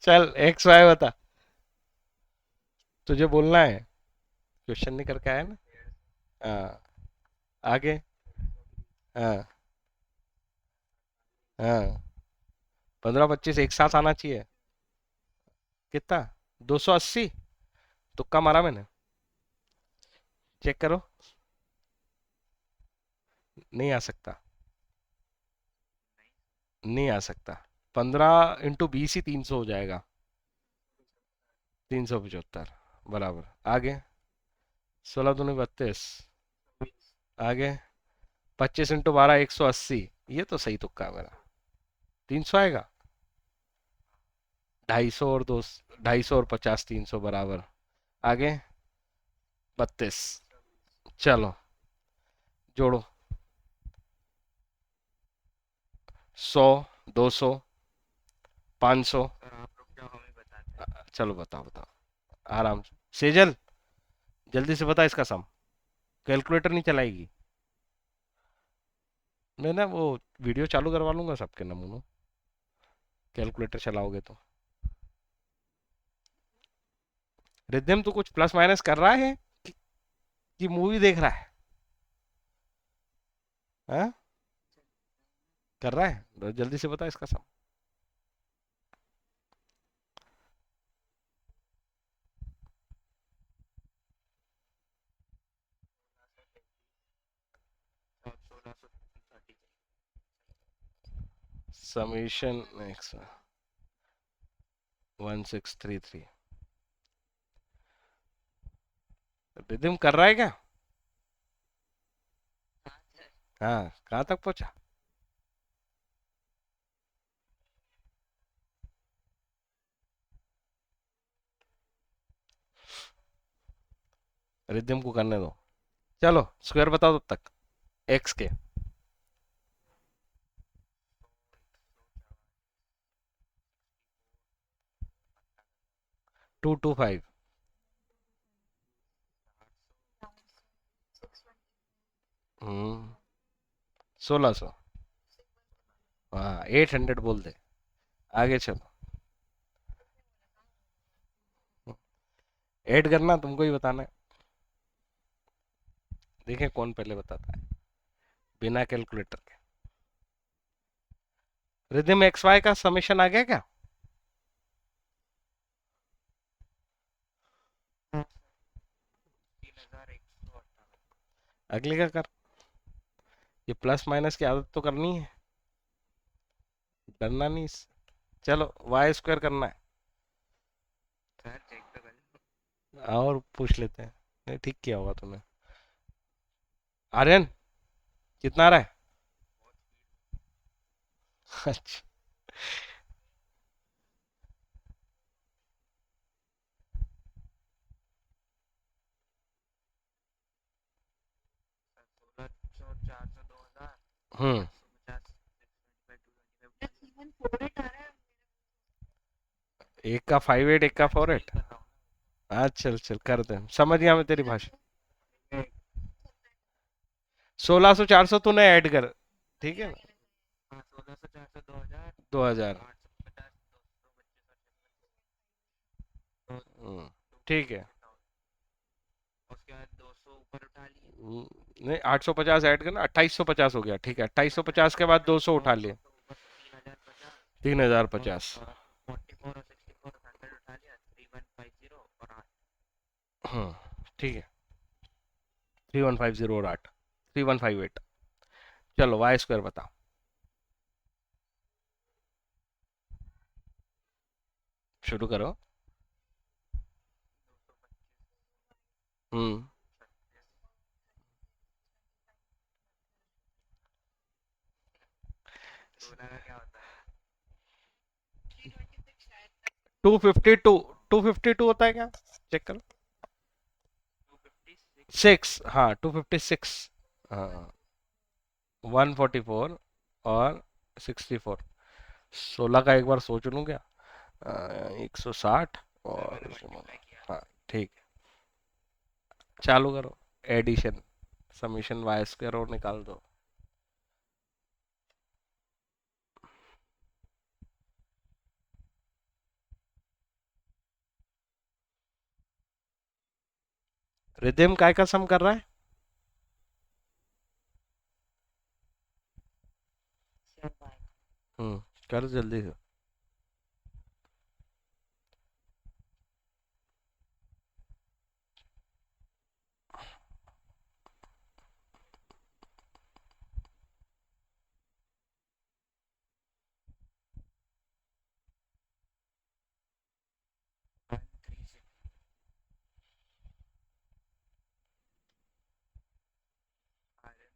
चल एक्स वाई बता, तुझे बोलना है, क्वेश्चन नहीं करके आया ना। हाँ आगे। हाँ हाँ, 15, 25 एक साथ आना चाहिए। कितना? 280, तुक्का मारा मैंने, चेक करो। नहीं आ सकता, नहीं आ सकता। 15 × 20 ही 300 हो जाएगा, 375 बराबर। आगे, 16 दूनी 32, आगे 25 × 12 180, ये तो सही तुक्का है मेरा, 300 आएगा। 250 और 2, 250 और 50, 300 बराबर। आगे 32, चलो जोड़ो, 100, 200, 500। और आप रुक जाओ, हमें बताते हैं। चलो बताओ बताओ, आराम से सेजल, जल्दी से बता इसका सम, कैलकुलेटर नहीं चलाएगी। मैं ना वो वीडियो चालू करवा लूंगा सबके नमूनों, कैलकुलेटर चलाओगे तो। रिद्धिम तू कुछ प्लस माइनस कर रहा है कि मूवी देख रहा है? हाँ कर रहा है, तो जल्दी से बता इसका सम। तो 1630। समीशन एक्स 1633, रिद्धिम कर रहा है क्या? हाँ कहाँ तक पहुंचा? रिद्धिम को करने दो, चलो स्क्वायर बताओ तब तक एक्स के। 225, 1600, हाँ 800 बोल दे। आगे चलो, ऐड करना तुमको ही बताना है, देखें कौन पहले बताता है बिना कैलकुलेटर के। रिद्धिम एक्स वाई का समेशन आ गया क्या? 3158। अगले का कर। ये प्लस माइनस की आदत तो करनी है, डरना नहीं इससे। चलो वाई स्क्वायर करना है। सर चेक तो कर। और पूछ लेते हैं। नहीं ठीक किया होगा तुमने। आर्यन कितना आ रहा है? अच्छा। 1600, 400, 2000, हम्म 850, 625, 225। एक का 5 8, एक का मैं तो 4 यही 8। कर रहा हूँ हाँ चल चल कर दे, समझ गया मैं तेरी भाषा। ना। 1600 400 तूने ऐड कर, ठीक है ना। हाँ, 1600, 400, 2000, 2000। 850, 225 और 56, ठीक है। 250,000। उसके बाद 200 ऊपर उठा लिए। नहीं 850 ऐड करना, 2850 हो गया, ठीक है। 2850 के बाद 200 200, उठा लिए। 200 ऊपर 3050, और 3050। 44 और 64 100 उठा लिया, 3150 और 8। ठीक है। 3150 और 8, 3158। चलो वाई स्क्वायर बताओ। शुरू करो। 225, हम्म 36। सोलह का क्या होता है? 252, 252 होता है क्या? चेक करो। 256। 6, हाँ 256। हाँ 144 और 64। 16 का एक बार सोच लूँ क्या? 160 सर और मैंने मल्टीप्लाई किया। हाँ ठीक है। चालू करो एडिशन, समीशन वाई स्क्वायर और निकाल दो। रिदम काय का सम कर रहा है? Sir bye. कर जल्दी से। One three six. आयरन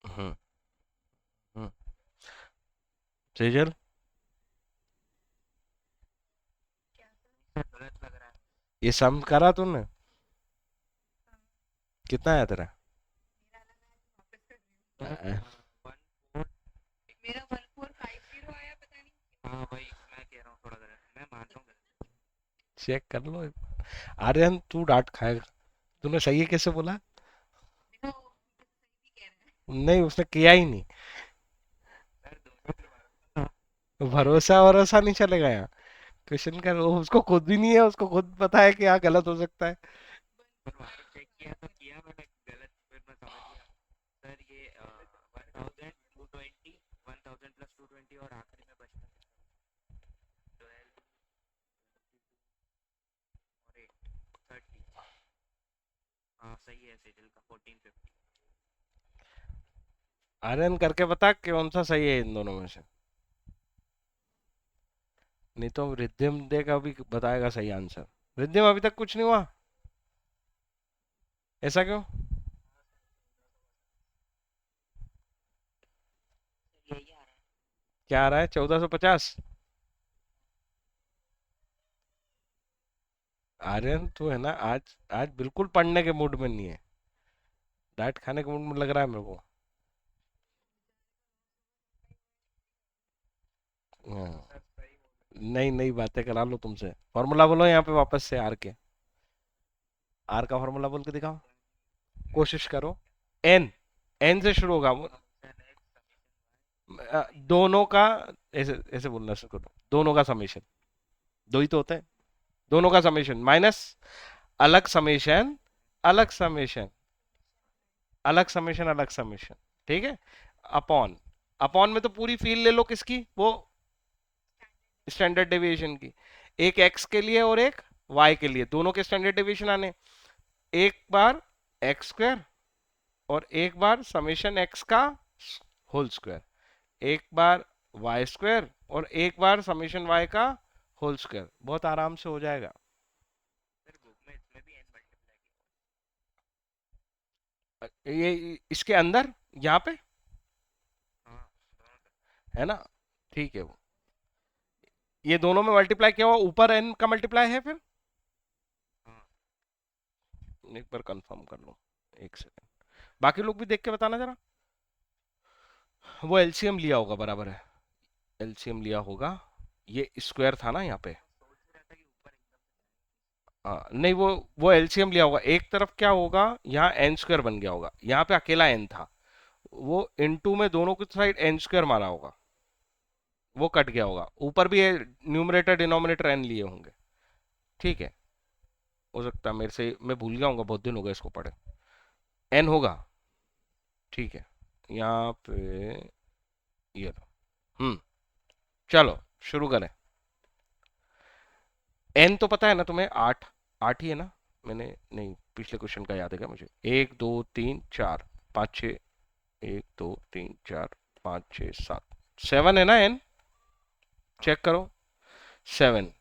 हम्म हम्म सेजल सर गलत लग रहा है। ये सम करा तूने? कितना आया तेरा? Sir one four. मेरा 1450 आया, पता नहीं। हाँ वही मैं कह रहा हूँ, थोड़ा गलत मैं मान रहा हूँ गलत। चेक कर लो। आर्यन तू डांट खाएगा। तूने सही है कैसे बोला? नहीं उसने किया ही नहीं। सर दोनों पे भरोसा था। भरोसा भरोसा नहीं चलेगा यहाँ। क्वेश्चन का वो उसको खुद भी नहीं है, उसको खुद पता है कि यहाँ गलत हो सकता है। पर वहाँ चेक किया तो किया मैंने गलत, फिर मैं समझ गया। सर ये 1220, 1000 + 220 और आखिरी में बचता 12 और 8, 30। हाँ सही है सेजल का 1450। आर्यन करके बता कौन सा सही है इन दोनों में से। नहीं तो रिद्धिम देगा भी बताएगा सही आंसर। रिद्धिम अभी तक कुछ नहीं हुआ, ऐसा क्यों? सर यही आ रहा है। क्या आ रहा है? 1450। आर्यन तू है ना आज, आज बिल्कुल पढ़ने के मूड में नहीं है, डाइट खाने के मूड में लग रहा है मेरे को। हाँ, सर सही बोल नई नई बातें करा लो तुमसे। फॉर्मूला बोलो यहाँ पे वापस से आर के। आर का फॉर्मूला बोल के दिखाओ, रहे हैं। कोशिश करो। एन, एन से शुरू होगा दोनों का, ऐसे ऐसे बोलना शुरू करो, दोनों का समेशन, दो ही तो होता है, दोनों का समेशन माइनस अलग समेशन, अलग समेशन, अलग समेशन, अलग समेशन, ठीक है, अपॉन, अपॉन में तो पूरी फील्ड ले लो किसकी, वो स्टैंडर्ड डेविएशन की, एक एक्स के लिए और एक वाई के लिए, दोनों के स्टैंडर्ड डेविएशन आने, एक बार एक्स स्क्वायर और एक बार समेशन एक्स का होल स्क्वायर, एक बार वाई स्क्वायर और एक बार समेशन वाई का होल स्क्वायर, बहुत आराम से हो जाएगा। सर बुक में इसमें भी n मल्टीप्लाई ये इसके अंदर यहाँ पे हाँ दोनों का है ना, ठीक है, वो ये दोनों में मल्टीप्लाई किया हुआ ऊपर एन का मल्टीप्लाई है, फिर हाँ एक बार कंफर्म कर लो, एक सेकंड, बाकी लोग भी देख के बताना जरा, वो एलसीएम लिया होगा, बराबर है, एलसीएम लिया होगा, ये स्क्वायर था ना यहाँ पे, सोच रहा था कि ऊपर एकदम से नहीं वो एलसीएम लिया होगा, एक तरफ क्या होगा, यहाँ एन स्क्वायर बन गया होगा, यहाँ पे अकेला एन था, वो इनटू में दोनों की साइड एन स्क्वायर मारा होगा, वो कट गया होगा, ऊपर भी न्यूमरेटर डिनोमिनेटर एन लिए होंगे, ठीक है, हो सकता है मेरे से मैं भूल गया हूँ, बहुत दिन हो गए इसको पढ़े, एन होगा, ठीक है, यहाँ पे ये लो, चलो शुरू करें, एन तो पता है ना तुम्हें, आठ, आठ ही है ना, मैंने नहीं पिछले क्वेश्चन का याद है क्या मुझे, एक दो तीन चार पाँच छ, एक दो तीन चार पाँच छ सात, सेवन है ना एन, हाँ चेक करो, सेवन,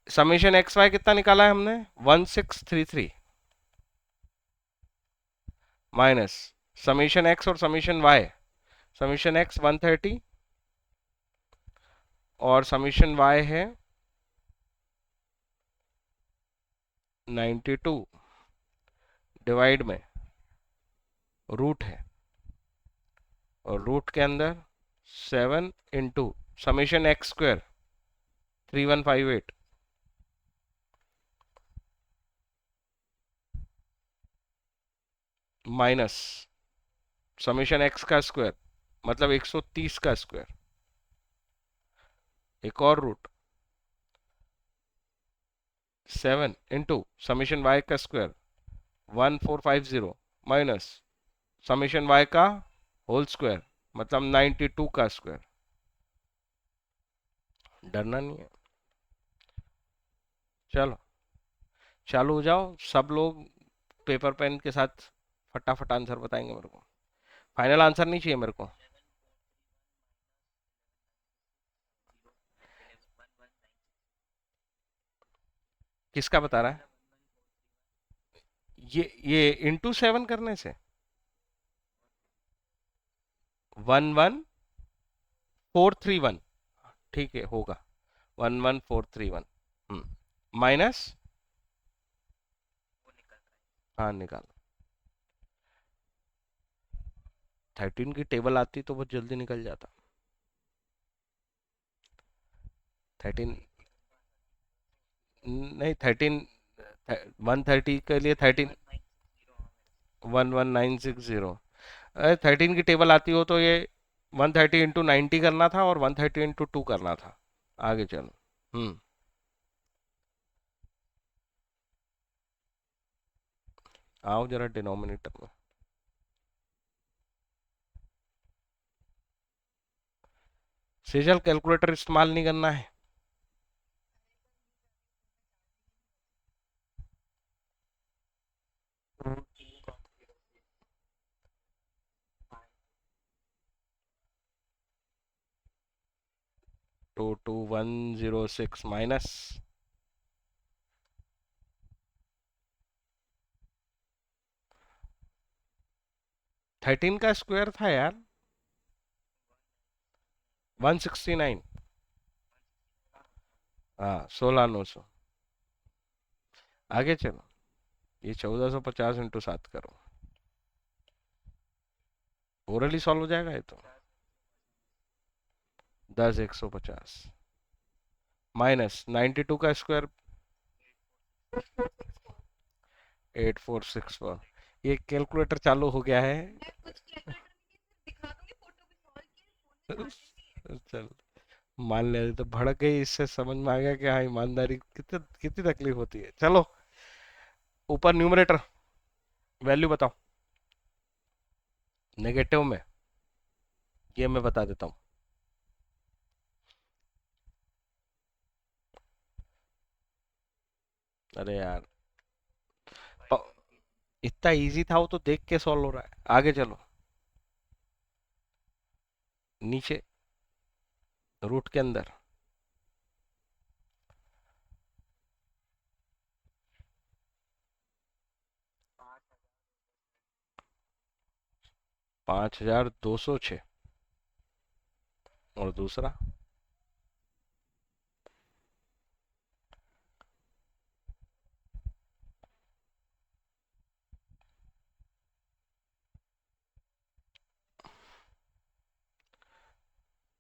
समेशन एक्स वाई कितना निकाला है हमने, 1633 माइनस समेशन एक्स और समेशन वाई, समेशन एक्स 130 और समेशन वाई है 92, डिवाइड में रूट है, और रूट के अंदर 7 into summation x square 3158 minus summation x का स्क्वायर मतलब 130 का स्क्वायर, एक और रूट 7 इंटू समेशन वाई का स्क्वायर 1450 माइनस समेशन वाई का होल स्क्वायर मतलब 92 का स्क्वायर, डरना नहीं है, चलो चालू हो जाओ सब लोग, पेपर पेन के साथ फटाफट आंसर बताएंगे मेरे को, फाइनल आंसर नहीं चाहिए मेरे को, 11,431 किसका बता रहा है, 11,431 ये इंटू 7 करने से 11431, ठीक है होगा 11431, माइनस, वो निकल रहा हाँ निकालो, 13 की टेबल आती तो बहुत जल्दी निकल जाता, 13 नहीं 13, 130 के लिए 13, 11960, अरे 13 की टेबल आती हो तो ये 130 इंटू 90 करना था और 130 इंटू 2 करना था, आगे चलो, आओ जरा डिनोमिनेटर में, सेजल कैलकुलेटर इस्तेमाल नहीं करना है, 22106 माइनस 13 का स्क्वायर था यार 169, हाँ 16,900, आगे चलो, ये 1450 इंटू 7 करो, ओरली सॉल्व हो जाएगा ये तो, 10,150 माइनस 92 का स्क्वायर 8464, ये कैलकुलेटर चालू हो गया है। मैं कुछ कैलकुलेटर नहीं दिखा दूंगी, फोटो भी सॉल्व किए फोन में चार्जिंग भी है। चल, मान ले तो भड़क गई, इससे समझ में आ गया कि हाँ ईमानदारी कितनी कितनी तकलीफ होती है। चलो, ऊपर न्यूमरेटर वैल्यू बताओ नेगेटिव में, ये मैं बता देता हूँ। अरे यार, प- इतना इजी था वो तो, देख के सॉल्व हो रहा है। आगे चलो, नीचे रूट के अंदर 5206, और दूसरा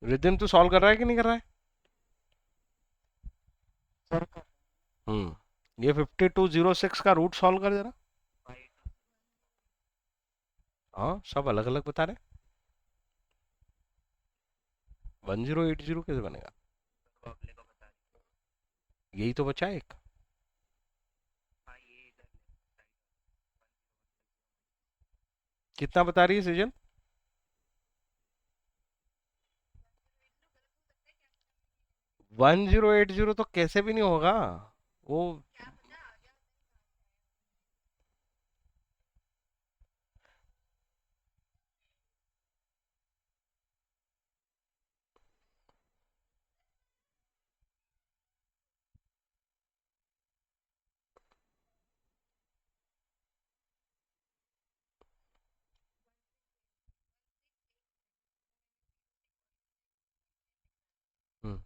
रिदम तू सॉल्व कर रहा है कि नहीं कर रहा है? सर का ये 5206 का रूट सॉल्व कर जरा। भाई हाँ, सब अलग अलग बता रहे। 1080 कैसे बनेगा? तो अगले को बता दी। यही तो बचा है एक। हाँ ये इधर ले, कितना बता रही है सीजन? 1080 तो कैसे भी नहीं होगा वो। क्या पता आ गया। हम्म,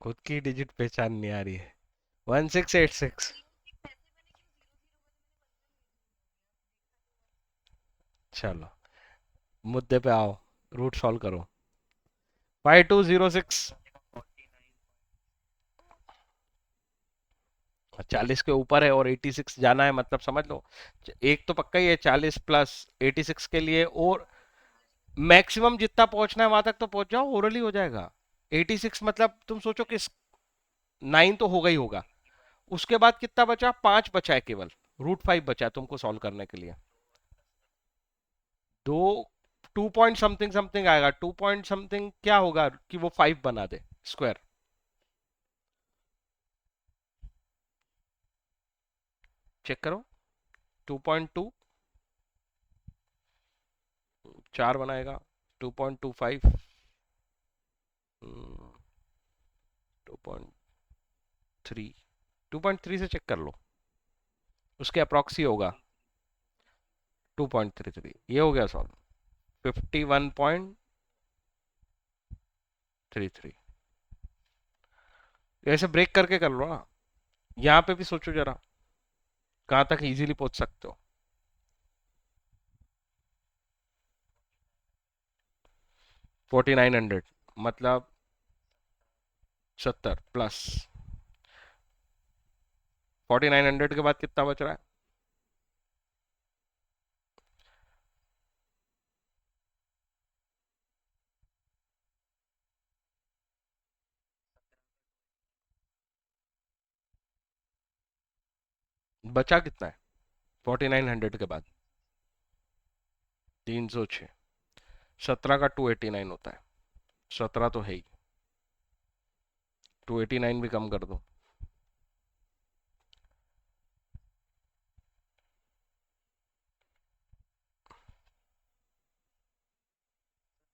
खुद की डिजिट पहचान नहीं आ रही है। 1686। जीरो के पैसे बने क्यों, जीरो जीरो बने, चलो, मुद्दे पे आओ, रूट सॉल्व करो। 5206, 49। 40 के ऊपर है और 86 जाना है, मतलब समझ लो। एक तो पक्का ही है, 40 प्लस 86 के लिए, और मैक्सिमम जितना पहुंचना है वहां तक तो पहुंच जाओ, ओरली हो जाएगा। 86 मतलब तुम सोचो कि 9 तो होगा ही होगा। उसके बाद कितना बचा? 5 बचा है केवल। रूट 5 बचा है तुमको सॉल्व करने के लिए। दो, 2 पॉइंट समथिंग समथिंग आएगा। 2 पॉइंट समथिंग क्या होगा कि वो 5 बना दे स्क्वायर। चेक करो। 2.2 4 बनाएगा। 2.25, 2.3, 2.3 से चेक कर लो, उसके अप्रॉक्सी होगा। 2.33, ये हो गया सॉल्व। 51.33। ऐसे ब्रेक करके कर लो ना। यहाँ पे भी सोचो जरा, कहाँ तक इजीली पहुंच सकते हो। 4900 मतलब 70 प्लस 4900 के बाद कितना बच रहा है? बचा कितना है 4900 के बाद? 306। 17 का 289 होता है। 17 तो है ही, 289 भी कम कर दो।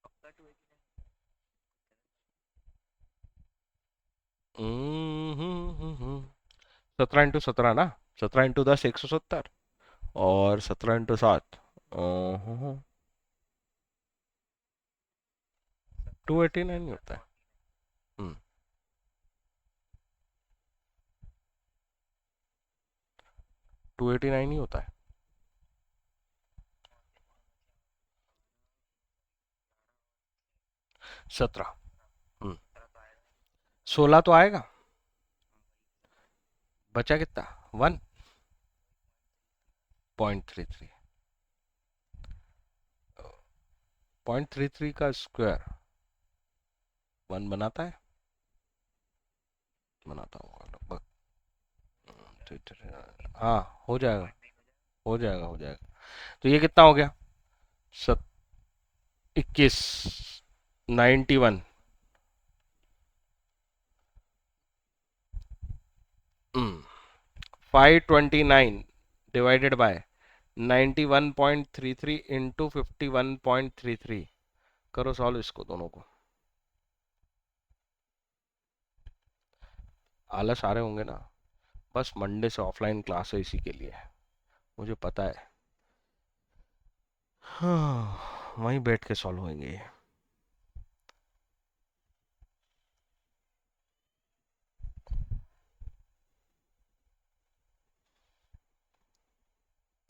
पक्का 289। 17 इंटू 17 ना, 17 इंटू 10 170, और 17 इंटू 7 289 ही होता है। हम्म 289 ही होता है। 17। हम्म 16 तो आएगा। बचा कितना? 1। 0.33, 0.33 का स्क्वायर 1 बनाता है, बनाता होगा लगभग। हाँ हो जाएगा, हो जाएगा, हो जाएगा। तो ये कितना हो गया? सत 21, 91, 529 डिवाइडेड बाय 91.33 इंटू 51.33। करो सॉल्व इसको दोनों को। आलस आ रहे होंगे ना, बस मंडे से ऑफलाइन क्लास है इसी के लिए, मुझे पता है। हाँ, वहीं बैठ के सॉल्व होंगे ये।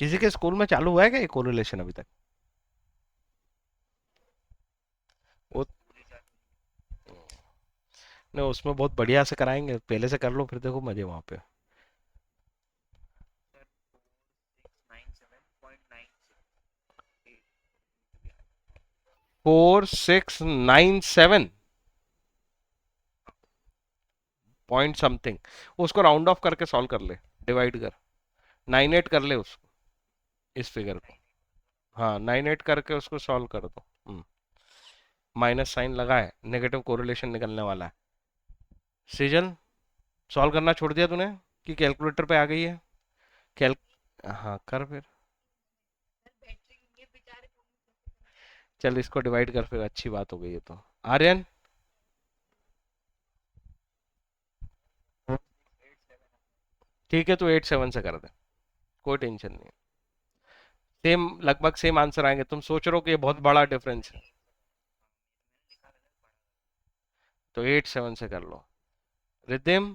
किसी के स्कूल में चालू हुआ है क्या ये कोरिलेशन अभी तक? वो नहीं, उसमें बहुत बढ़िया से कराएंगे, पहले से कर लो फिर देखो मजे वहां पे। सर 4697.96 4697 पॉइंट समथिंग, उसको राउंड ऑफ करके सॉल्व कर ले, डिवाइड कर 98 कर ले उसको, इस फिगर को। हाँ 98 करके उसको सॉल्व कर दो। माइनस साइन लगा है, नेगेटिव कोरिलेशन निकलने वाला है। सीजन सॉल्व करना छोड़ दिया तूने कि कैलकुलेटर पे आ गई है? कैल हाँ कर फिर, चल इसको डिवाइड कर फिर, अच्छी बात हो गई है तो। आर्यन, ठीक है तो 87 से कर दे, कोई टेंशन नहीं। सेम, लगभग सेम आंसर आएंगे। तुम सोच रहे हो कि ये बहुत बड़ा डिफरेंस है, तो 87 से कर लो। रिदिम,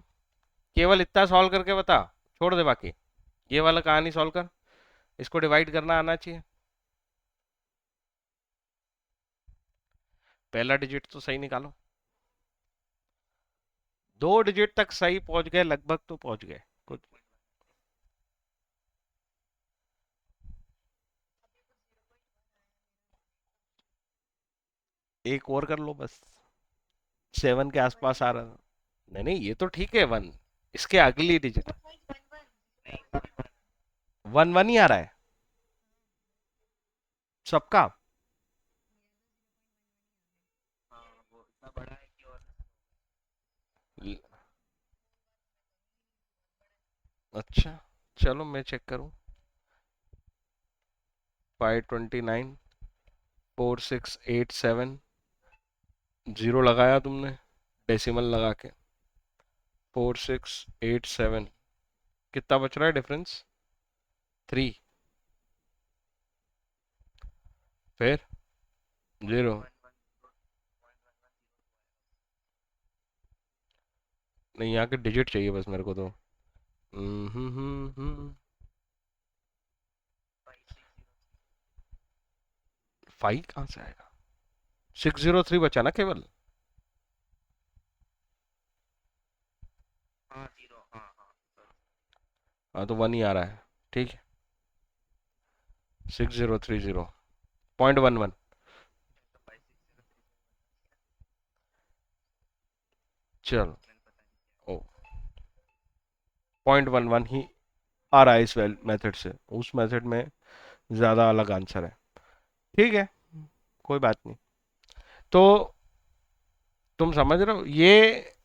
केवल इतना सॉल्व करके बता, छोड़ दे बाकी। ये वाला कहानी सॉल्व कर, इसको डिवाइड करना आना चाहिए। पहला डिजिट तो सही निकालो, 2 डिजिट तक सही पहुंच गए लगभग, तो पहुंच गए कुछ। एक और कर लो बस, 7 के आसपास आ रहा। नहीं नहीं, ये तो ठीक है 1, इसके अगली डिजिट। नहीं 1 1 ही आ रहा है सबका। हाँ वो इतना बड़ा है कि और अच्छा, चलो मैं चेक करूं। 529, 4687, जीरो लगाया तुमने डेसिमल लगा के, 4687, कितना बच रहा है डिफरेंस? 3, फिर जीरो। 111 नहीं, यहाँ के डिजिट चाहिए बस मेरे को तो। हम्म हम्म हम्म हम्म, 5603 5 कहाँ से आएगा? 603 बचा ना केवल। हाँ जीरो हाँ हाँ सॉरी हाँ तो 1 ही आ रहा है, ठीक है। 6030.11। 5603 चलो, मैंने पता नहीं क्या ओ 0.11 ही आ रहा है इस मेथड से, उस मेथड में ज़्यादा अलग आंसर है। ठीक है, कोई बात नहीं। तो तुम समझ रहे हो, ये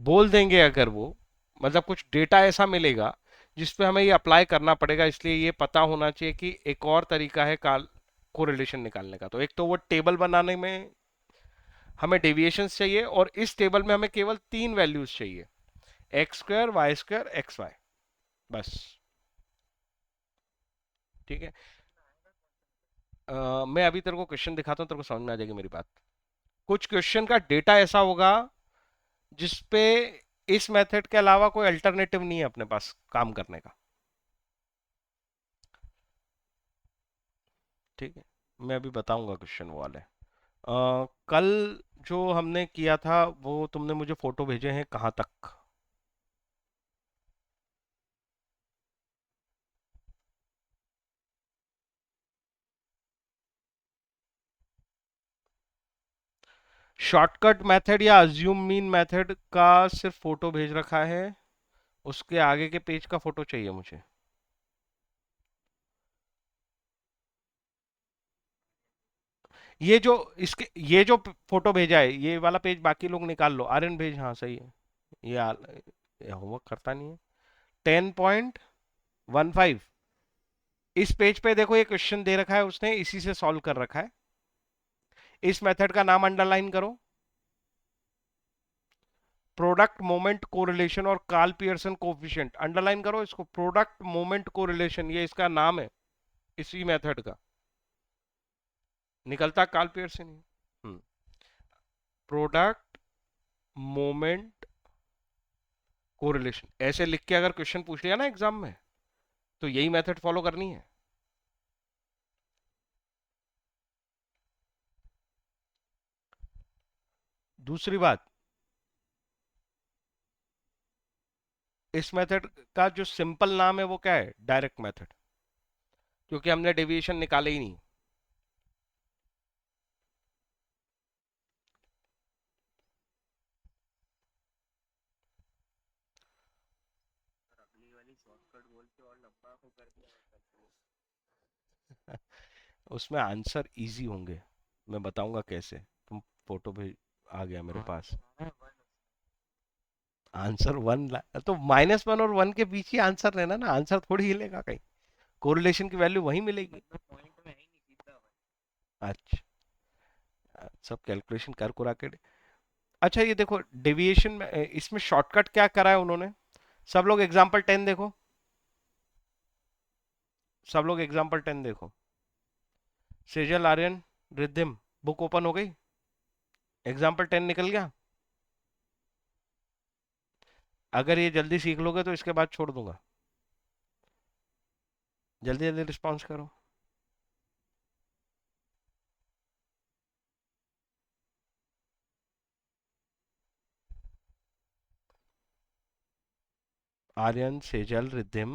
बोल देंगे अगर वो, मतलब कुछ डेटा ऐसा मिलेगा जिसपे हमें ये अप्लाई करना पड़ेगा, इसलिए ये पता होना चाहिए कि एक और तरीका है काल कोरिलेशन निकालने का। तो एक तो वो टेबल बनाने में हमें डेविएशंस चाहिए, और इस टेबल में हमें केवल 3 वैल्यूज चाहिए, X square, Y square, X Y, बस। ठीक है, मैं अभी तेरे को क्वेश्चन दिखाता हूँ, तेरे को समझ में आ जाएगी मेरी बात। कुछ क्वेश्चन का डेटा ऐसा होगा जिसपे इस मेथड के अलावा कोई अल्टरनेटिव नहीं है अपने पास काम करने का। ठीक है, मैं अभी बताऊंगा क्वेश्चन वो वाले। कल जो हमने किया था वो तुमने मुझे फोटो भेजे हैं कहाँ तक? शॉर्टकट मेथड या अज्यूम मीन मेथड का सिर्फ फोटो भेज रखा है, उसके आगे के पेज का फोटो चाहिए मुझे। ये जो इसके ये जो फोटो भेजा है ये वाला पेज बाकी लोग निकाल लो, आर्यन भेज, हाँ सही है। ये होमवर्क करता नहीं है। 10.15, इस पेज पे देखो ये क्वेश्चन दे रखा है, उसने इसी से सॉल्व कर रखा है। इस मेथड का नाम अंडरलाइन करो, प्रोडक्ट मोमेंट कोरिलेशन और कार्ल पियर्सन कोफिशिएंट, अंडरलाइन करो इसको, प्रोडक्ट मोमेंट कोरिलेशन ये इसका नाम है इसी मेथड का, निकलता कार्ल पियर्सन ही। प्रोडक्ट मोमेंट कोरिलेशन ऐसे लिख के अगर क्वेश्चन पूछ लिया ना एग्जाम में, तो यही मेथड फॉलो करनी है। दूसरी बात, इस मेथड का जो सिंपल नाम है वो क्या है, डायरेक्ट मेथड, क्योंकि हमने डेविएशन निकाले ही नहीं। अगली वाली शॉर्टकट बोल के और लंबा हो कर दिया मतलब। उसमें आंसर इजी होंगे, मैं बताऊंगा कैसे। तुम फोटो भेज, आ गया मेरे पास आंसर वन। तो -1 और 1 के बीच ही आंसर रहना ना, आंसर थोड़ी हिलेगा कहीं, कोरिलेशन की वैल्यू वहीं मिलेगी। मतलब पॉइंट में है ही नहीं सीधा भाई। अच्छा, सब कैलकुलेशन कर कुरा के। अच्छा ये देखो डेविएशन में इसमें शॉर्टकट क्या करा है उन्होंने, सब लोग एग्जाम्पल 10 देखो, सब लोग एग्जाम्पल 10 देखो। सेजल, आर्यन, रिद्धिम, बुक ओपन हो गई, एग्जाम्पल 10 निकल गया। अगर ये जल्दी सीख लोगे तो इसके बाद छोड़ दूंगा, जल्दी जल्दी रिस्पॉन्स करो। आर्यन, सेजल, रिद्धिम।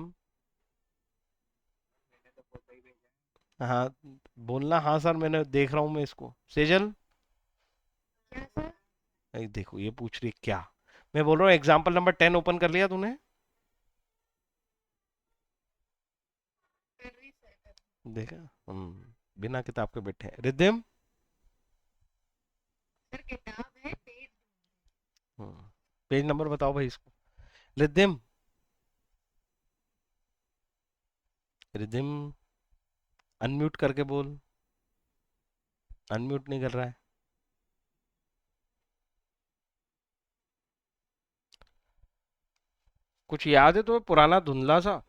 मैंने तो फोटो ही भेजा है। हाँ, बोलना हाँ सर मैंने देख रहा हूँ मैं इसको। सेजल, क्या सर? देखो ये पूछ रही है क्या, मैं बोल रहा हूँ एग्जाम्पल नंबर 10 ओपन कर लिया तूने, कर रही सर कर। देखा। बिना किताब के बैठे हैं। रिद्धिम, सर किताब है पेज। पेज नंबर बताओ भाई इसको। रिद्धिम, रिद्धिम अनम्यूट करके बोल, अनम्यूट नहीं कर रहा है। कुछ याद है तो पुराना धुंधला सा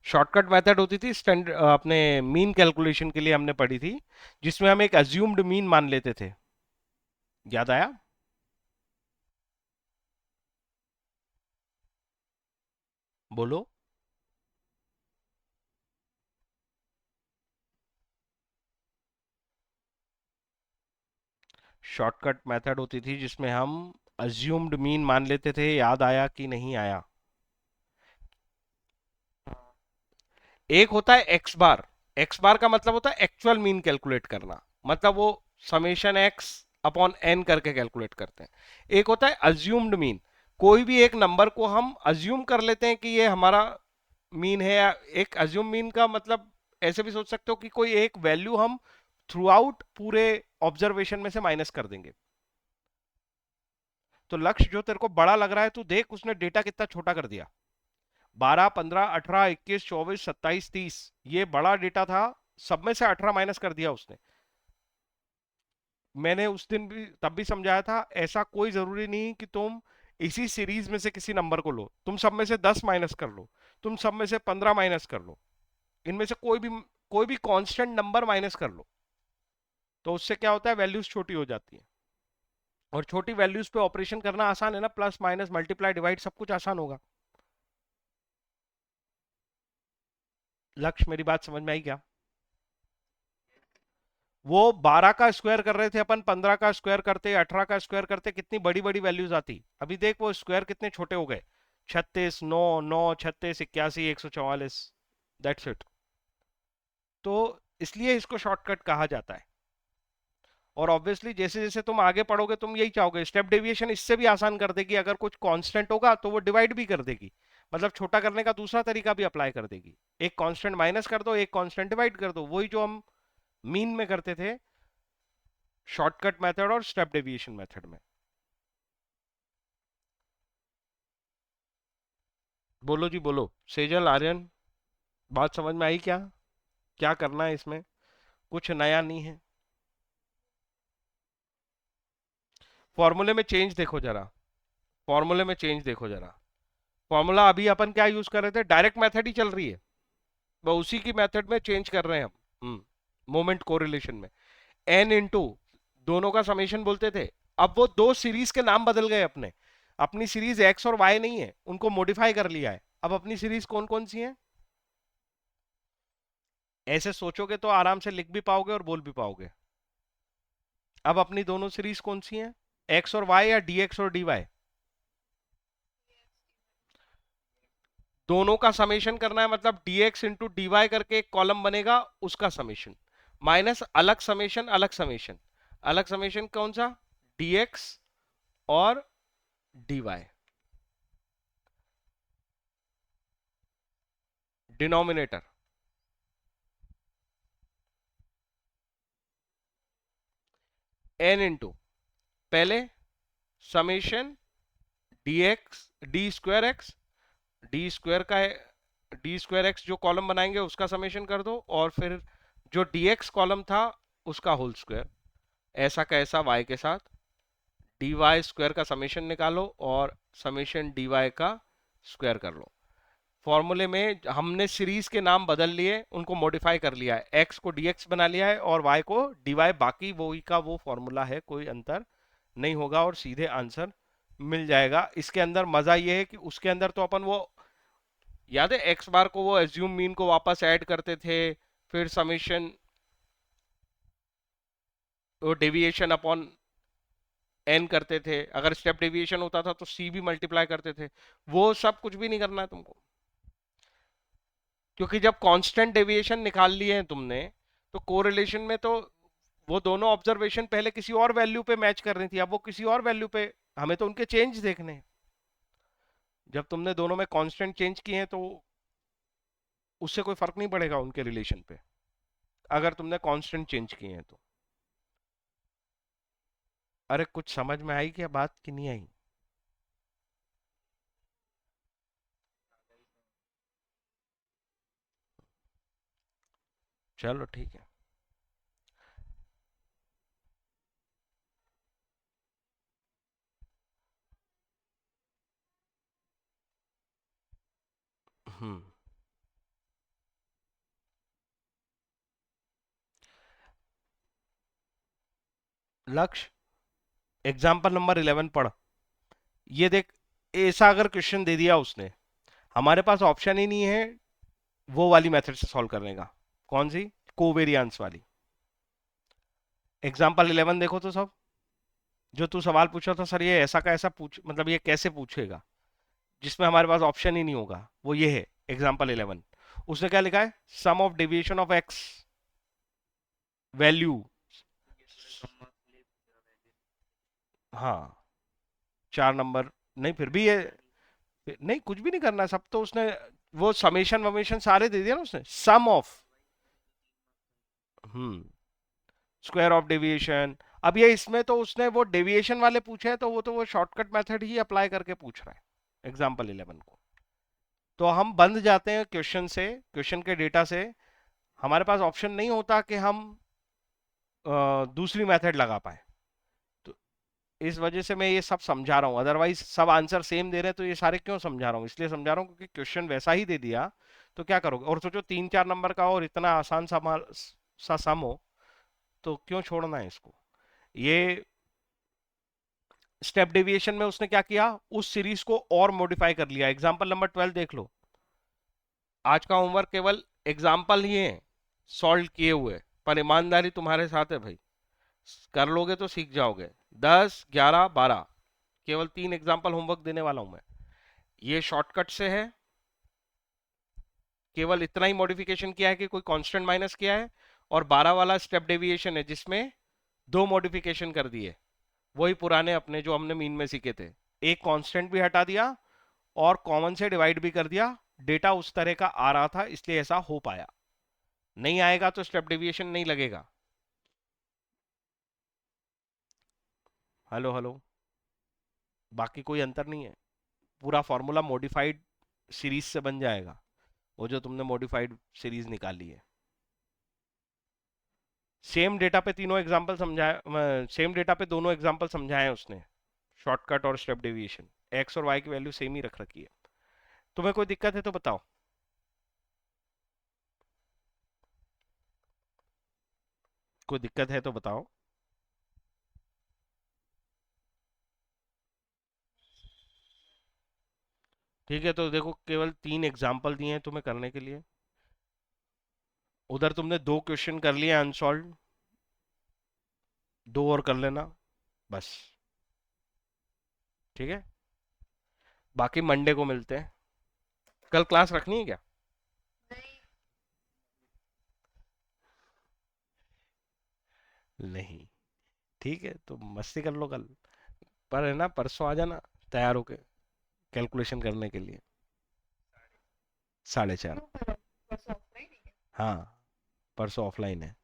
शॉर्टकट मेथड होती थी स्टैंडर्ड, अपने मीन कैलकुलेशन के लिए हमने पढ़ी थी, जिसमें हम एक अज्यूम्ड मीन मान लेते थे, याद आया। बोलो। शॉर्टकट मेथड होती थी जिसमें हम अज्यूम्ड मीन मान लेते थे, याद आया कि नहीं आया। एक होता है एक्स बार, एक्स बार का मतलब होता है एक्चुअल मीन कैलकुलेट करना, मतलब वो समेशन एक्स अपॉन एन करके कैलकुलेट करते हैं। एक होता है अज्यूम्ड मीन, कोई भी एक नंबर को हम अज्यूम कर लेते हैं कि ये हमारा मीन है, या एक अज्यूम मीन का मतलब ऐसे भी सोच सकते हो कि कोई एक वैल्यू हम थ्रू आउट पूरे ऑब्जर्वेशन में से माइनस कर देंगे। तो लक्ष्य जो तेरे को बड़ा लग रहा है, तू देख उसने डेटा कितना छोटा कर दिया, 12, 15, 18, 21, 24, 27, 30, ये बड़ा डेटा था, सब में से 18 माइनस कर दिया उसने। मैंने उस दिन भी तब भी समझाया था, ऐसा कोई जरूरी नहीं कि तुम इसी सीरीज में से किसी नंबर को लो, तुम सब में से 10 माइनस कर लो, तुम सब में से 15 माइनस कर लो, इनमें से कोई भी कांस्टेंट नंबर माइनस कर लो, तो उससे क्या होता है, वैल्यूज छोटी हो जाती है। और छोटी वैल्यूज पे ऑपरेशन करना आसान है ना, प्लस माइनस मल्टीप्लाई डिवाइड सब कुछ आसान होगा। लक्ष्य मेरी बात समझ में आई क्या। वो 12 का स्क्वायर कर रहे थे अपन, 15 का स्क्वायर करते, 18 का स्क्वायर करते, कितनी बड़ी बड़ी वैल्यूज आती। अभी देख वो स्क्वायर कितने छोटे हो गए, 36, 9, 9, 36, 81, 144, दैट्स इट। तो इसलिए इसको शॉर्टकट कहा जाता है। और ऑब्वियसली जैसे जैसे तुम आगे पढ़ोगे तुम यही चाहोगे, स्टेप डेविएशन इससे भी आसान कर देगी, अगर कुछ कांस्टेंट होगा तो वो डिवाइड भी कर देगी, मतलब छोटा करने का दूसरा तरीका भी अप्लाई कर देगी। एक कांस्टेंट माइनस कर दो, एक कांस्टेंट डिवाइड कर दो, वही जो हम मीन में करते थे शॉर्टकट मेथड और स्टेप डेविएशन मेथड में। बोलो जी बोलो, सेजल आर्यन, बात समझ में आई क्या? क्या करना है इसमें? कुछ नया नहीं है। फॉर्मूले में चेंज देखो जरा, फॉर्मूले में चेंज देखो जरा। फॉर्मूला अभी अपन क्या यूज कर रहे थे, डायरेक्ट मेथड ही चल रही है, वो उसी की मेथड में चेंज कर रहे हैं हम मोमेंट कोरिलेशन में। एन इंटू दोनों का समेशन बोलते थे, अब वो दो सीरीज के नाम बदल गए अपने, अपनी सीरीज एक्स और वाई नहीं है, उनको मॉडिफाई कर लिया है। अब अपनी सीरीज कौन कौन सी है? ऐसे सोचोगे तो आराम से लिख भी पाओगे और बोल भी पाओगे। अब अपनी दोनों सीरीज कौन सी हैं, एक्स और वाई या डी एक्स और डी वाई? दोनों का समेशन करना है, मतलब dx इंटू डी वाई करके एक कॉलम बनेगा, उसका समेशन माइनस अलग समेशन, अलग समेशन, अलग समेशन कौन सा, dx और dy, डिनोमिनेटर n इंटू पहले summation dx D square x, D square का डी स्क्वायर एक्स जो कॉलम बनाएंगे उसका समेशन कर दो, और फिर जो dx कॉलम था उसका होल स्क्वायर, ऐसा का ऐसा y के साथ, डी वाई स्क्वायर का समेशन निकालो और समेशन डी वाई का स्क्वायर कर लो। फॉर्मूले में हमने सीरीज के नाम बदल लिए, उनको मॉडिफाई कर लिया है, एक्स को डीएक्स बना लिया है और वाई को डीवाई, बाकी वो ही का वो फॉर्मूला है, कोई अंतर नहीं होगा और सीधे आंसर मिल जाएगा। इसके अंदर मजा ये है कि उसके अंदर तो अपन वो याद है एक्स बार को वो एज्यूम मीन को वापस ऐड करते थे, फिर समेशन वो डेविएशन अपॉन एन करते थे, अगर स्टेप डेविएशन होता था तो सी भी मल्टीप्लाई करते थे, वो सब कुछ भी नहीं करना है तुमको, क्योंकि जब कांस्टेंट डेविएशन निकाल लिए हैं तुमने तो कोरिलेशन में तो वो दोनों ऑब्जर्वेशन पहले किसी और वैल्यू पे मैच कर रही थी, अब वो किसी और वैल्यू पे, हमें तो उनके चेंज देखने हैं। जब तुमने दोनों में कांस्टेंट चेंज किए हैं तो उससे कोई फर्क नहीं पड़ेगा उनके रिलेशन पे, अगर तुमने कांस्टेंट चेंज किए हैं तो। अरे कुछ समझ में आई क्या बात कि नहीं आई? चलो ठीक है। हम्म। लक्ष्य, एग्जाम्पल नंबर 11 पढ़। ये देख, ऐसा अगर क्वेश्चन दे दिया उसने, हमारे पास ऑप्शन ही नहीं है वो वाली मेथड से सॉल्व करने का। कौन सी? कोवेरियंस वाली। एग्जाम्पल 11 देखो तो सब, जो तू सवाल पूछा था सर ये ऐसा का ऐसा पूछ, मतलब ये कैसे पूछेगा, जिसमें हमारे पास ऑप्शन ही नहीं होगा, वो ये है एग्जाम्पल 11। उसने क्या लिखा है, sum of deviation of x value, हाँ 4 नंबर, नहीं फिर भी ये नहीं, कुछ भी नहीं करना, सब तो उसने वो समेशन वमेशन सारे दे दिया ना उसने, sum of, hmm, square of deviation. अब ये इसमें तो उसने वो डेविएशन वाले पूछे हैं तो वो शॉर्टकट मेथड ही अप्लाई करके पूछ रहा है एग्जाम्पल 11 को। तो हम बंद जाते हैं क्वेश्चन से, क्वेश्चन के डेटा से, हमारे पास ऑप्शन नहीं होता कि हम दूसरी मेथड लगा पाए। तो इस वजह से मैं ये सब समझा रहा हूँ, अदरवाइज सब आंसर सेम दे रहे हैं तो ये सारे क्यों समझा रहा हूँ, इसलिए समझा रहा हूँ क्योंकि क्वेश्चन वैसा ही दे दिया तो क्या करोगे, और सोचो 3-4 नंबर का और इतना आसान सा सम हो तो क्यों छोड़ना है इसको। ये स्टेप डेविएशन में उसने क्या किया, उस सीरीज को और मॉडिफाई कर लिया। एग्जांपल नंबर 12 देख लो, आज का होमवर्क केवल एग्जाम्पल ही है सॉल्व किए हुए, पर ईमानदारी तुम्हारे साथ है भाई, कर लोगे तो सीख जाओगे। 10, 11, 12, केवल 3 एग्जाम्पल होमवर्क देने वाला हूं मैं। ये शॉर्टकट से है, केवल इतना ही मॉडिफिकेशन किया है कि कोई कांस्टेंट माइनस किया है, और 12 वाला स्टेप डेविएशन है जिसमें दो मॉडिफिकेशन कर दिए, वही पुराने अपने जो हमने मीन में सीखे थे। एक कांस्टेंट भी हटा दिया और कॉमन से डिवाइड भी कर दिया। डेटा उस तरह का आ रहा था इसलिए ऐसा हो पाया, नहीं आएगा तो स्टेप डेविएशन नहीं लगेगा। हेलो हेलो, बाकी कोई अंतर नहीं है। पूरा फॉर्मूला मॉडिफाइड सीरीज से बन जाएगा, वो जो तुमने मॉडिफाइड सीरीज निकाली है। सेम डेटा पे तीनों एग्जांपल समझाया, सेम डेटा पे दोनों एग्जांपल समझाए हैं उसने, शॉर्टकट और स्टेप डेविएशन। एक्स और वाई की वैल्यू सेम ही रख रखी है। तुम्हें कोई दिक्कत है तो बताओ। कोई दिक्कत है तो बताओ। ठीक है, तो देखो केवल 3 एग्जाम्पल दिए हैं तुम्हें करने के लिए। उधर तुमने 2 क्वेश्चन कर लिए अनसॉल्व, 2 और कर लेना बस। ठीक है, बाकी मंडे को मिलते हैं। कल क्लास रखनी है क्या? नहीं, ठीक है तो मस्ती कर लो कल। पर है ना, परसों आ जाना तैयार होके कैलकुलेशन करने के लिए। 4:30। हाँ, परसों ऑफलाइन है।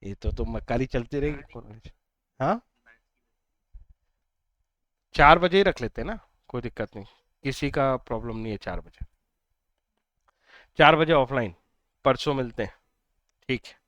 ये तो मक्कारी चलती रहेगी कॉलेज। हाँ, 4 बजे ही रख लेते हैं ना, कोई दिक्कत नहीं, किसी का प्रॉब्लम नहीं है। 4 बजे, 4 बजे ऑफलाइन, परसों मिलते हैं। ठीक है।